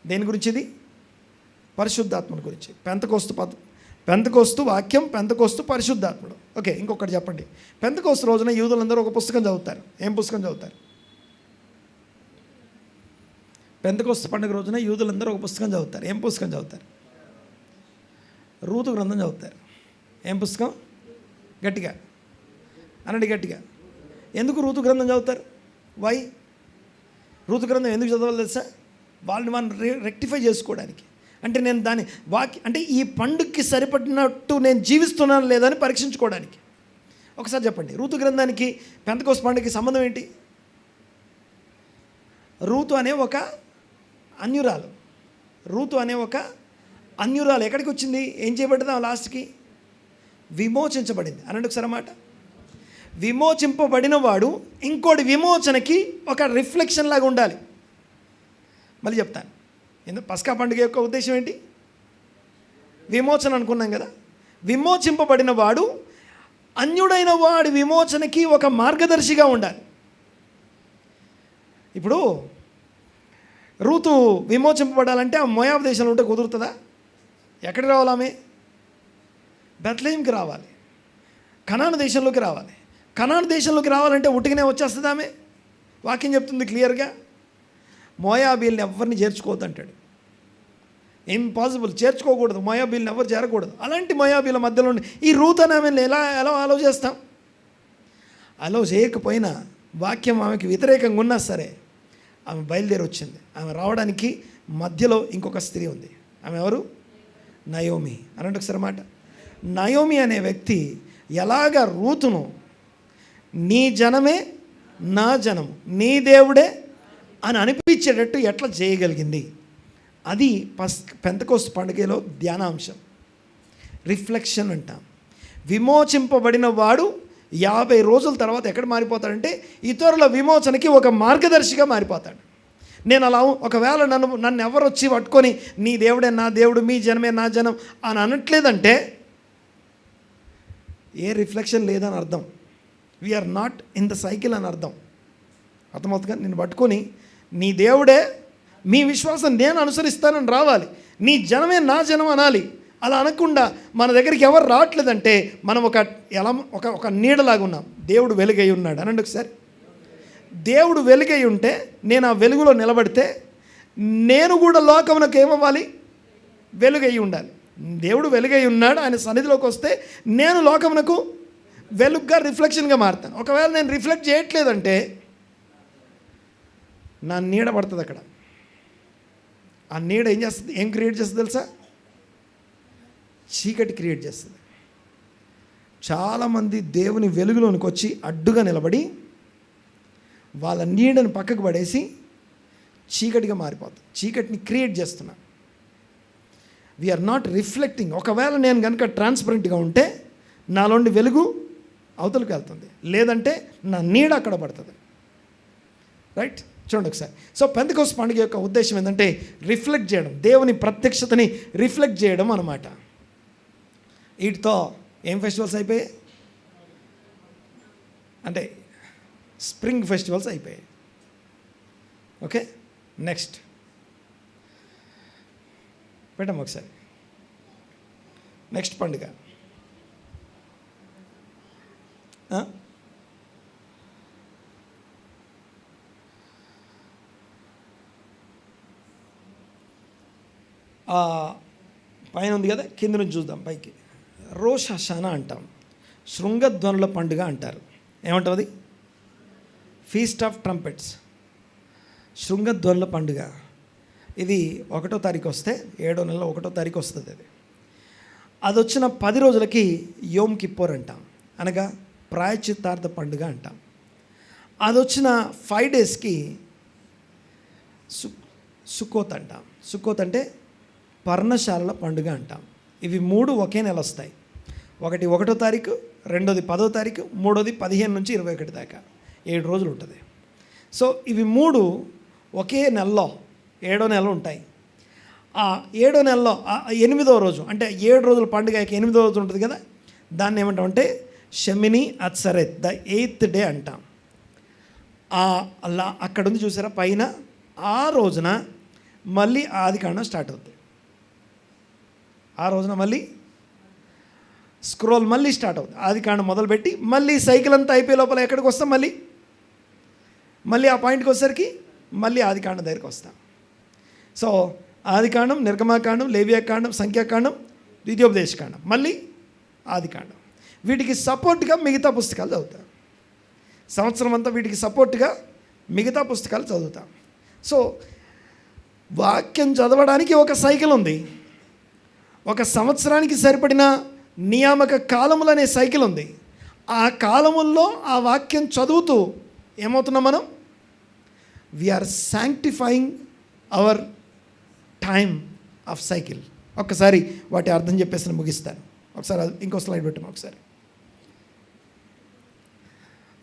దేని గురించి? ఇది పరిశుద్ధాత్మను గురించి. పెంతెకోస్తు వాక్యం, పెంతెకోస్తు పరిశుద్ధాత్ముడు. ఓకే, ఇంకొకటి చెప్పండి. పెంతెకోస్తు రోజున యూదులందరూ ఒక పుస్తకం చదువుతారు. ఏం పుస్తకం చదువుతారు? పెంతెకోస్తు పండుగ రోజున యూదులందరూ ఒక పుస్తకం చదువుతారు. ఏం పుస్తకం చదువుతారు? రూతు గ్రంథం చదువుతారు. ఏం పుస్తకం? గట్టిగా అనండి, గట్టిగా. ఎందుకు రూతు గ్రంథం చదువుతారు? వై? రూతు గ్రంథం ఎందుకు చదవాలి తెలుసా? వాళ్ళని మనం రెక్టిఫై చేసుకోవడానికి. అంటే నేను దాని అంటే ఈ పండుగకి సరిపడినట్టు నేను జీవిస్తున్నాను లేదని పరీక్షించుకోవడానికి. ఒకసారి చెప్పండి, రూతు గ్రంథానికి పెంతెకోస్తు పండుగకి సంబంధం ఏంటి? రూతు అనే ఒక అన్యురాలు ఎక్కడికి వచ్చింది? ఏం చేయబడ్డదా లాస్ట్కి? విమోచించబడింది. అనండి ఒకసారి మాట. విమోచింపబడిన వాడు ఇంకోటి విమోచనకి ఒక రిఫ్లెక్షన్ లాగా ఉండాలి. మళ్ళీ చెప్తాను. పస్కా పండుగ యొక్క ఉద్దేశం ఏంటి? విమోచన అనుకున్నాం కదా. విమోచింపబడిన వాడు అన్యుడైన వాడి విమోచనకి ఒక మార్గదర్శిగా ఉండాలి. ఇప్పుడు రూతు విమోచింపబడాలంటే ఆ మోయాబు దేశంలో ఉంటే కుదురుతుందా? ఎక్కడికి రావాలి? ఆమె బెత్లెహేంకి రావాలి, కనాను దేశంలోకి రావాలి. కనాను దేశంలోకి రావాలంటే ఉట్టిగానే వచ్చేస్తుంది ఆమె. వాక్యం చెప్తుంది క్లియర్గా, మోయాబీల్ని ఎవరిని చేర్చుకోవద్దు అంటాడు. ఇంపాసిబుల్, చేర్చుకోకూడదు. మోయాబీల్ని ఎవరు చేరకూడదు. అలాంటి మోయాబీల మధ్యలో ఈ రూత్ అని ఆమెను ఎలా అలౌ చేస్తాం? అలౌ చేయకపోయినా వాక్యం ఆమెకి వ్యతిరేకంగా ఉన్నా సరే ఆమె బయలుదేరి వచ్చింది. ఆమె రావడానికి మధ్యలో ఇంకొక స్త్రీ ఉంది. ఆమె ఎవరు? నయోమి. అనంటే ఒకసారి మాట. నయోమి అనే వ్యక్తి ఎలాగ రూతును నీ జనమే నా జనము, నీ దేవుడే అని అనిపించేటట్టు ఎట్లా చేయగలిగింది? అది పెంతెకోస్తు పండుగలో ధ్యానాంశం, రిఫ్లెక్షన్ అంటాం. విమోచింపబడిన వాడు 50 రోజుల తర్వాత ఎక్కడ మారిపోతాడంటే ఇతరుల విమోచనకి ఒక మార్గదర్శిగా మారిపోతాడు. నేను అలా ఒకవేళ నన్ను ఎవరు వచ్చి పట్టుకొని నీ దేవుడే నా దేవుడు, మీ జనమే నా జనం అని అనట్లేదంటే ఏ రిఫ్లెక్షన్ లేదని అర్థం. We are not in the cycle అని అర్థం. అర్థమవుతుందిగా? నిన్ను పట్టుకొని నీ దేవుడే, మీ విశ్వాసం నేను అనుసరిస్తానని రావాలి, నీ జనమే నా జనం అనాలి. అలా అనకుండా మన దగ్గరికి ఎవరు రావట్లేదంటే మనం ఒక నీడలాగా ఉన్నాం. దేవుడు వెలుగై ఉన్నాడు అనండి ఒకసారి. దేవుడు వెలుగై ఉంటే నేను ఆ వెలుగులో నిలబడితే నేను కూడా లోకమునకు ఏమవ్వాలి? వెలుగై ఉండాలి. దేవుడు వెలుగై ఉన్నాడు, ఆయన సన్నిధిలోకి వస్తే నేను లోకమునకు వెలుగుగా రిఫ్లెక్షన్గా మారుతాను. ఒకవేళ నేను రిఫ్లెక్ట్ చేయట్లేదంటే నా నీడ పడుతుంది అక్కడ. ఆ నీడ ఏం చేస్తుంది? ఏం క్రియేట్ చేస్తుంది తెలుసా? చీకటి క్రియేట్ చేస్తుంది. చాలామంది దేవుని వెలుగులోనికి వచ్చి అడ్డుగా నిలబడి వాళ్ళ నీడను పక్కకు పడేసి చీకటిగా మారిపోతుంది. చీకటిని క్రియేట్ చేస్తున్నా. We are not reflecting. ఒకవేళ నేను కనుక ట్రాన్స్పరెంట్గా ఉంటే నాలోని వెలుగు అవతలకు వెళ్తుంది, లేదంటే నా నీడ అక్కడ పడుతుంది. రైట్? చూడండి ఒకసారి. సో పెంతెకోస్తు పండుగ యొక్క ఉద్దేశం ఏంటంటే రిఫ్లెక్ట్ చేయడం, దేవుని ప్రత్యక్షతని రిఫ్లెక్ట్ చేయడం అన్నమాట. వీటితో ఏం ఫెస్టివల్స్ అయిపోయాయి అంటే స్ప్రింగ్ ఫెస్టివల్స్ అయిపోయాయి. ఓకే, నెక్స్ట్ పెట్టాము ఒకసారి. నెక్స్ట్ పండుగ పైన ఉంది కదా, కింద నుంచి చూద్దాం పైకి. రోష్ హషానా అంటాం, శృంగధ్వనుల పండుగ అంటారు. ఏమంటాం అది? ఫీస్ట్ ఆఫ్ ట్రంపెట్స్, శృంగధ్వనుల పండుగ. ఇది 1వ తారీఖు వస్తే 7వ నెల 1వ తారీఖు వస్తుంది. అది వచ్చిన 10 రోజులకి యోమ్ కిప్పోర్ అంటాం, అనగా ప్రాయశ్చిత్తార్థ పండుగ అంటాం. అది వచ్చిన 5 డేస్కి సుక్కోత్ అంటాం. సుక్కోత్ అంటే పర్ణశాలల పండుగ అంటాం. ఇవి 3 ఒకే నెల వస్తాయి. ఒకటి 1వ తారీఖు, రెండోది 10వ తారీఖు, మూడోది 15 నుంచి 21 దాకా 7 రోజులు ఉంటుంది. సో ఇవి 3 ఒకే నెలలో 7వ నెలలో ఉంటాయి. ఆ 7వ నెలలో 8వ రోజు అంటే 7 రోజుల పండుగ 8వ రోజు ఉంటుంది కదా, దాన్ని ఏమంటామంటే షమిని అత్సరెత్, ద 8th డే అంటాం. అలా అక్కడ ఉంది చూసారా పైన, ఆ రోజున మళ్ళీ ఆదికాండం స్టార్ట్ అవుతుంది. ఆ రోజున మళ్ళీ స్క్రోల్ మళ్ళీ స్టార్ట్ అవుతుంది. ఆదికాండం మొదలుపెట్టి మళ్ళీ సైకిల్ అంతా అయిపోయే లోపల ఎక్కడికి వస్తాం? మళ్ళీ ఆ పాయింట్కి వచ్చేసరికి మళ్ళీ ఆదికాండం దగ్గరికి వస్తాం. సో ఆదికాండం, నిర్గమాకాండం, లేవియాకాండం, సంఖ్యాకాండం, ద్వితీయోపదేశకాండం, మళ్ళీ ఆదికాండం. వీటికి సపోర్ట్గా మిగతా పుస్తకాలు చదువుతాం. సంవత్సరం అంతా వీటికి సపోర్ట్గా మిగతా పుస్తకాలు చదువుతాం. సో వాక్యం చదవడానికి ఒక సైకిల్ ఉంది. ఒక సంవత్సరానికి సరిపడిన నియామక కాలములు అనే సైకిల్ ఉంది. ఆ కాలముల్లో ఆ వాక్యం చదువుతూ ఏమవుతున్నాం మనం? We are sanctifying our time of cycle. ఒక్కసారి వాటి అర్థం చెప్పేసి ముగిస్తాను. ఒకసారి ఇంకో స్లైడ్ పెట్టాము ఒకసారి.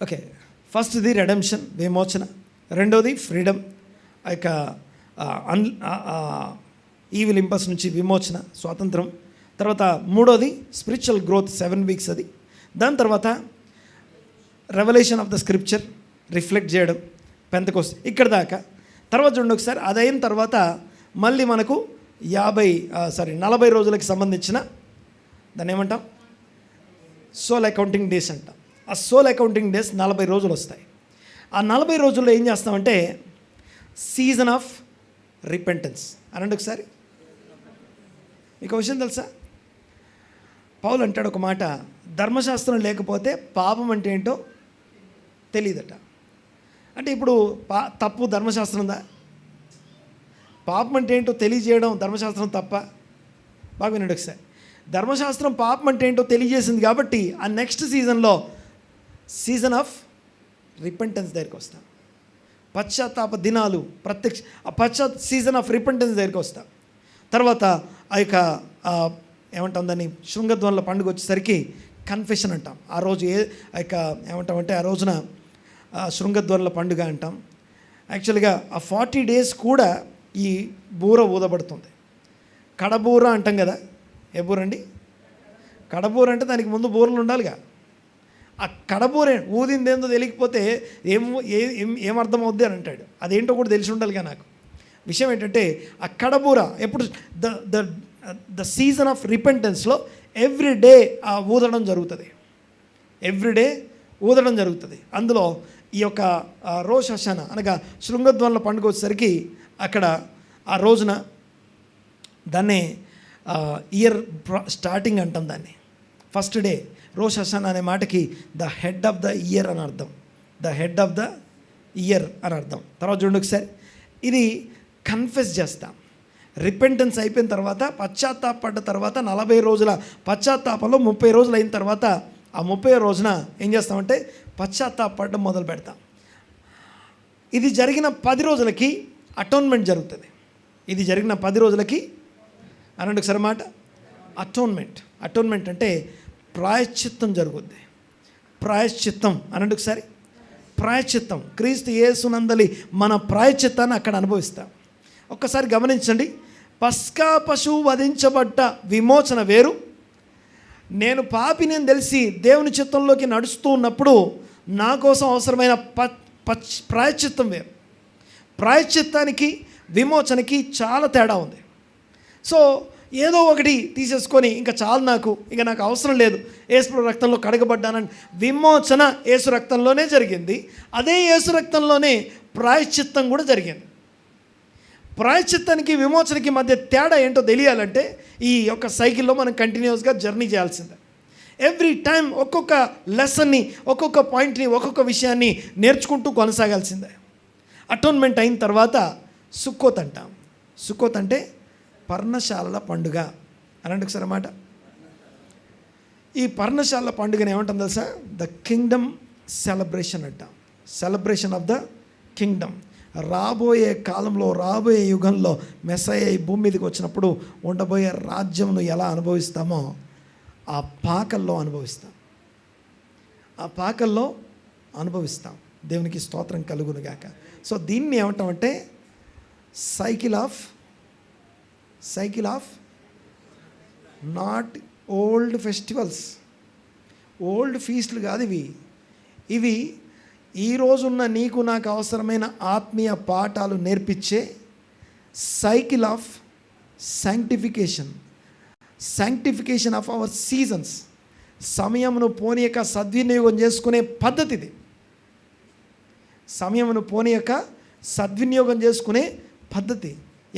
ఓకే, ఫస్ట్ది రెడెంప్షన్, విమోచన. రెండోది ఫ్రీడమ్, ఆ యొక్క ఈవిల్ ఇంపల్స్ నుంచి విమోచన, స్వాతంత్రం. తర్వాత మూడోది స్పిరిచువల్ గ్రోత్, 7 వీక్స్ అది. దాని తర్వాత revolution of the scripture, reflect చేయడం, పెంతెకోస్తు ఇక్కడ దాకా. తర్వాత చూడండి ఒకసారి, అది అయిన తర్వాత మళ్ళీ మనకు 40 రోజులకి సంబంధించిన దాన్ని ఏమంటాం? సోల్ అకౌంటింగ్ డేస్ అంటాం. ఆ సోల్ అకౌంటింగ్ డేస్ 40 రోజులు వస్తాయి. ఆ 40 రోజుల్లో ఏం చేస్తామంటే సీజన్ ఆఫ్ రిపెంటెన్స్ అనండి ఒకసారి. మీకు విషయం తెలుసా? పౌలు అంటాడు ఒక మాట, ధర్మశాస్త్రం లేకపోతే పాపం అంటే ఏంటో తెలియదట. అంటే ఇప్పుడు తప్పు ధర్మశాస్త్రం ఉందా? పాపం అంటే ఏంటో తెలియజేయడం ధర్మశాస్త్రం తప్ప? బాగా వినండి ఒకసారి. ధర్మశాస్త్రం పాపం అంటే ఏంటో తెలియజేసింది కాబట్టి ఆ నెక్స్ట్ సీజన్లో సీజన్ ఆఫ్ రిపెంటెన్స్ దగ్గరికి వస్తాం. పశ్చాత్తాప దినాలు సీజన్ ఆఫ్ రిపెంటెన్స్ దగ్గరికి వస్తాం. తర్వాత ఆ యొక్క ఏమంటాం దాన్ని, శృంగధ్వనుల పండుగ వచ్చేసరికి కన్ఫెషన్ అంటాం. ఆ రోజు ఆ యొక్క ఏమంటామంటే ఆ రోజున శృంగధ్వనుల పండుగ అంటాం. యాక్చువల్గా ఆ 40 days కూడా ఈ బూర ఊదబడుతుంది. కడబూర అంటాం కదా, ఏ బూర అండి? కడబూర అంటే దానికి ముందు బూరలు ఉండాలిగా. ఆ కడబూరే ఊదిందేందో తెలియకపోతే ఏమర్థమవుద్ది అని అంటాడు. అదేంటో కూడా తెలిసి ఉండాలిగా నాకు. విషయం ఏంటంటే ఆ కడబూర ఎప్పుడు ద సీజన్ ఆఫ్ రిపెంటెన్స్లో ఎవ్రీడే ఊదడం జరుగుతుంది. ఎవ్రీడే ఊదడం జరుగుతుంది. అందులో ఈ యొక్క రోష్ హషానా అనగా శృంగధ్వనుల పండుగ వచ్చేసరికి అక్కడ ఆ రోజున దాన్నే ఇయర్ స్టార్టింగ్ అంటాం. దాన్ని ఫస్ట్ డే రోష్ హషానా అనే మాటకి the head of the year అని అర్థం. The head of the year అని అర్థం. తర్వాత చూడండి ఒకసారి, ఇది కన్ఫెస్ చేస్తాం. రిపెంటెన్స్ అయిపోయిన తర్వాత, పశ్చాత్తాపడ్డ తర్వాత 40 రోజుల పశ్చాత్తాపంలో 30 రోజులు అయిన తర్వాత ఆ 30వ రోజున ఏం చేస్తామంటే పశ్చాత్తాపడడం మొదలు పెడతాం. ఇది జరిగిన 10 రోజులకి అటోన్మెంట్ జరుగుతుంది. ఇది జరిగిన 10 రోజులకి అనండి ఒకసారి మాట, అటోన్మెంట్ అంటే ప్రాయశ్చిత్తం జరుగుద్ది. ప్రాయశ్చిత్తం అనండి ఒకసారి, ప్రాయశ్చిత్తం. క్రీస్తు యేసునందలి మన ప్రాయశ్చిత్తాన్ని అక్కడ అనుభవిస్తాం. ఒక్కసారి గమనించండి, పస్కా పశువు వధించబడ్డ విమోచన వేరు, నేను పాపిని అని తెలిసి దేవుని చిత్తంలోకి నడుస్తూ ఉన్నప్పుడు నా కోసం అవసరమైన ప్రాయశ్చిత్తం వేరు. ప్రాయశ్చిత్తానికి విమోచనకి చాలా తేడా ఉంది. సో ఏదో ఒకటి తీసేసుకొని ఇంకా చాలు, నాకు అవసరం లేదు, యేసు రక్తంలో కడగబడ్డానని. విమోచన యేసు రక్తంలోనే జరిగింది. అదే యేసు రక్తంలోనే ప్రాయశ్చిత్తం కూడా జరిగింది. ప్రాయశ్చిత్తానికి విమోచనకి మధ్య తేడా ఏంటో తెలియాలంటే ఈ యొక్క సైకిల్లో మనం కంటిన్యూస్గా జర్నీ చేయాల్సిందే. ఎవ్రీ టైం ఒక్కొక్క లెసన్ని, ఒక్కొక్క పాయింట్ని, ఒక్కొక్క విషయాన్ని నేర్చుకుంటూ కొనసాగాల్సిందే. అటోన్మెంట్ అయిన తర్వాత సుక్కోత్ అంటాం. సుక్కోత్ అంటే పర్ణశాలల పండుగ అనండి ఒకసారి మాట. ఈ పర్ణశాలల పండుగను ఏమంటాం తెలుసా? ద కింగ్డమ్ సెలబ్రేషన్ అంటాం. Celebration of the Kingdom. రాబోయే కాలంలో, రాబోయే యుగంలో మెస్సయ్య ఈ భూమి మీదకి వచ్చినప్పుడు ఉండబోయే రాజ్యంను ఎలా అనుభవిస్తామో ఆ పాకల్లో అనుభవిస్తాం. దేవునికి స్తోత్రం కలుగునుగాక. సో దీన్ని ఏమంటామంటే cycle of not old festivals, old ఫీస్ట్లు కాదు ఇవి ఈ రోజున్న నీకు నాకు అవసరమైన ఆత్మీయ పాఠాలు నేర్పించే cycle of sanctification of our seasons. సమయమును పోనీయక సద్వినియోగం చేసుకునే పద్ధతి ఇది. సమయమును పోనీయక సద్వినియోగం చేసుకునే పద్ధతి.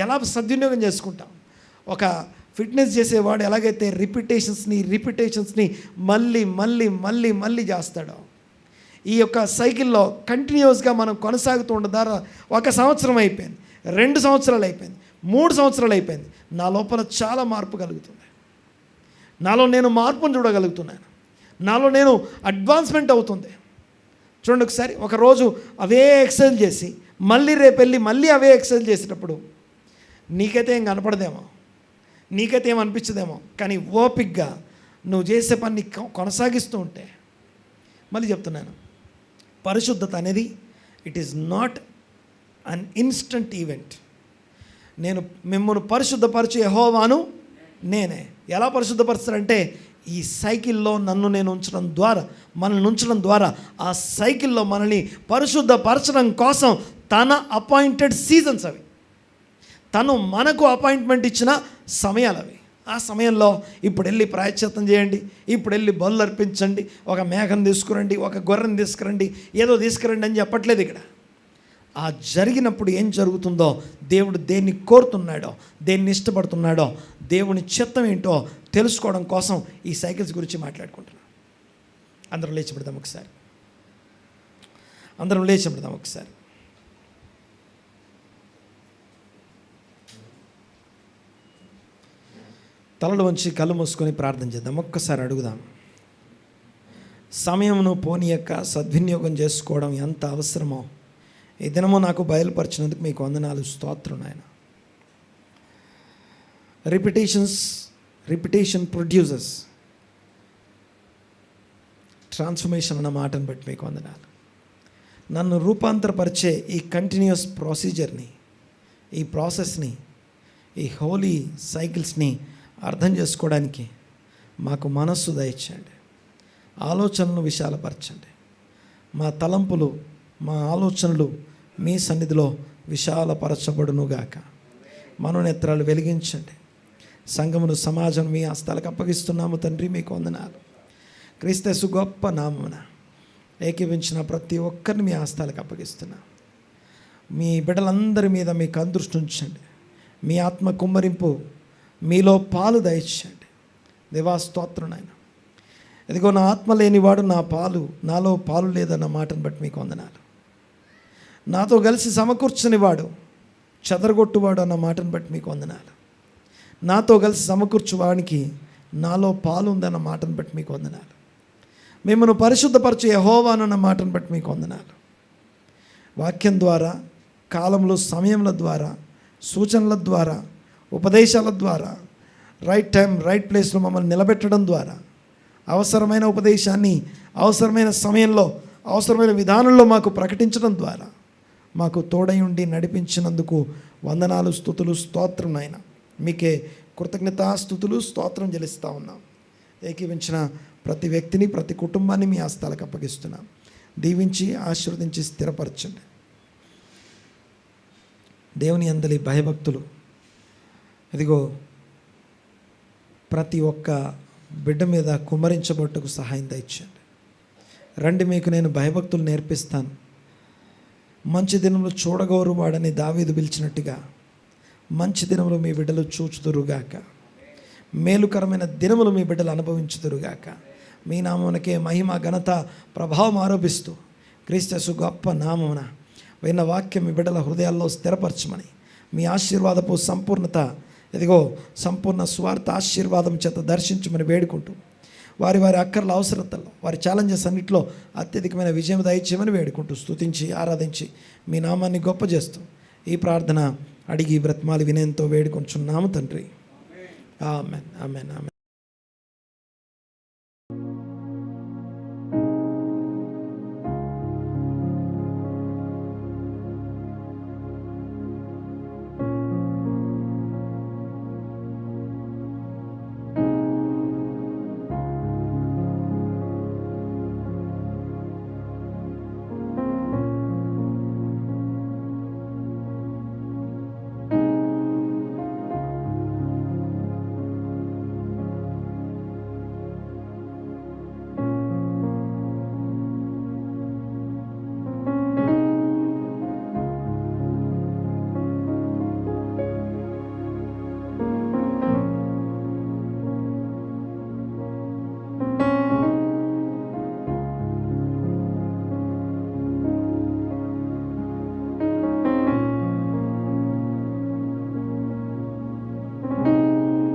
ఎలా సద్వినియోగం చేసుకుంటాం? ఒక ఫిట్నెస్ చేసేవాడు ఎలాగైతే రిపిటేషన్స్ని మళ్ళీ చేస్తాడో, ఈ యొక్క సైకిల్లో కంటిన్యూస్గా మనం కొనసాగుతూ ఉండడం ద్వారా 1 సంవత్సరం అయిపోయింది, 2 సంవత్సరాలు అయిపోయింది, 3 సంవత్సరాలు అయిపోయింది. నా లోపల చాలా మార్పు కలుగుతుంది. నాలో నేను మార్పును చూడగలుగుతున్నాను. నాలో నేను అడ్వాన్స్మెంట్ అవుతుంది. చూడండి ఒకసారి, ఒకరోజు అవే ఎక్సర్సైజ్ చేసి మళ్ళీ రేపు వెళ్ళి మళ్ళీ అవే ఎక్సర్సైజ్ చేసేటప్పుడు నీకైతే ఏం కనపడదేమో, నీకైతే ఏం అనిపించదేమో, కానీ ఓపిక్గా నువ్వు చేసే పని కొనసాగిస్తూ ఉంటే, మళ్ళీ చెప్తున్నాను, పరిశుద్ధత అనేది it is not an instant event. నేను మిమ్మల్ని పరిశుద్ధపరచు యెహోవాను నేనే. ఎలా పరిశుద్ధపరుస్తారంటే ఈ సైకిల్లో మనల్ని ఉంచడం ద్వారా ఆ సైకిల్లో మనల్ని పరిశుద్ధపరచడం కోసం తన అపాయింటెడ్ సీజన్స్ అవి, తను మనకు అపాయింట్మెంట్ ఇచ్చిన సమయాలు అవి. ఆ సమయంలో ఇప్పుడు వెళ్ళి ప్రాయశ్చిత్తం చేయండి, ఇప్పుడు వెళ్ళి బలులు అర్పించండి, ఒక మేకను తీసుకురండి, ఒక గొర్రెను తీసుకురండి, ఏదో తీసుకురండి అని చెప్పట్లేదు ఇక్కడ. ఆ జరిగినప్పుడు ఏం జరుగుతుందో, దేవుడు దేన్ని కోరుతున్నాడో, దేన్ని ఇష్టపడుతున్నాడో, దేవుని చిత్తం ఏంటో తెలుసుకోవడం కోసం ఈ సైకిల్స్ గురించి మాట్లాడుకుంటున్నాం. అందరం లేచి పెడదాం ఒకసారి. తలలు వంచి కళ్ళు మూసుకొని ప్రార్థన చేద్దాం. ఒక్కసారి అడుగుదాం. సమయమును పోనీయక సద్వినియోగం చేసుకోవడం ఎంత అవసరమో ఈ దినము నాకు బయలుపరిచినందుకు మీకు వందనాలు, స్తోత్రం నాయన. రిపిటేషన్ ప్రొడ్యూసర్స్ ట్రాన్స్ఫర్మేషన్ అన్న మాటను బట్టి మీకు వందనాలు. నన్ను రూపాంతరపరిచే ఈ కంటిన్యూస్ ప్రొసీజర్ని, ఈ ప్రాసెస్ని, ఈ హోలీ సైకిల్స్ని అర్థం చేసుకోవడానికి మాకు మనస్సు దయచేయండి. ఆలోచనలు విశాలపరచండి. మా తలంపులు, మా ఆలోచనలు మీ సన్నిధిలో విశాలపరచబడునుగాక. మనోనేత్రాలు వెలిగించండి. సంఘమును, సమాజం మీ హస్తాలకు అప్పగిస్తున్నాము తండ్రి, మీకు వందనాలు. క్రీస్తు గొప్ప నామమున ఏకీవించిన ప్రతి ఒక్కరిని మీ హస్తాలకు అప్పగిస్తున్నా. మీ బిడ్డలందరి మీద మీకు దృష్టి ఉంచండి. మీ ఆత్మ కుమ్మరింపు, మీలో పాలు దయచేయండి. దేవా స్తోత్రం నాయన. ఇదిగో నా ఆత్మ లేనివాడు నాలో పాలు లేదన్న మాటను బట్టి మీకు వందనాలు. నాతో కలిసి సమకూర్చని వాడు చెదరగొట్టువాడు అన్న మాటను బట్టి మీకు వందనాలు. నాతో కలిసి సమకూర్చువానికి నాలో పాలు ఉందన్న మాటను బట్టి మీకు వందనాలు. మిమ్మల్ని పరిశుద్ధపరచు యెహోవానన్న మాటను బట్టి మీకు వందనాలు. వాక్యం ద్వారా, కాలంలో సమయముల ద్వారా, సూచనల ద్వారా, ఉపదేశాల ద్వారా, రైట్ టైం రైట్ ప్లేస్లో మమ్మల్ని నిలబెట్టడం ద్వారా, అవసరమైన ఉపదేశాన్ని అవసరమైన సమయంలో అవసరమైన విధానంలో మాకు ప్రకటించడం ద్వారా మాకు తోడై ఉండి నడిపించినందుకు వందనాలు, స్తుతులు, స్తోత్రం నాయన. మీకే కృతజ్ఞతాస్తుతులు, స్తోత్రం చెల్లిస్తూ ఉన్నాం. ఏకీవించిన ప్రతి వ్యక్తిని, ప్రతి కుటుంబాన్ని మీ హస్తాలకు అప్పగిస్తున్నాం. దీవించి ఆశీర్వదించి స్థిరపరచండి. దేవుని అందలి భయభక్తులు ఇదిగో ప్రతి ఒక్క బిడ్డ మీద కుమ్మరించబట్టుకు సహాయం దయచేయండి. రండి, మీకు నేను భయభక్తులు నేర్పిస్తాను. మంచి దినములు చూడగోరువాడని దావీదు పిలిచినట్టుగా మంచి దినములు మీ బిడ్డలు చూచుదురుగాక. మేలుకరమైన దినములు మీ బిడ్డలు అనుభవించుదురుగాక. మీ నామమునకే మహిమ, ఘనత, ప్రభావం ఆరోపిస్తూ క్రీస్తు గొప్ప నామమున విన్న వాక్యం మీ బిడ్డల హృదయాల్లో స్థిరపరచమని, మీ ఆశీర్వాదపు సంపూర్ణత ఇదిగో సంపూర్ణ స్వార్థ ఆశీర్వాదం చేత దర్శించమని వేడుకుంటూ, వారి వారి అక్కర్ల అవసరతల్లో, వారి ఛాలెంజెస్ అన్నింటిలో అత్యధికమైన విజయం దయచేయమని వేడుకుంటూ, స్తుతించి ఆరాధించి మీ నామాన్ని గొప్ప చేస్తూ ఈ ప్రార్థన అడిగి బ్రతిమాలి వినయంతో వేడుకుంటున్నాము తండ్రి. Amen, amen, amen.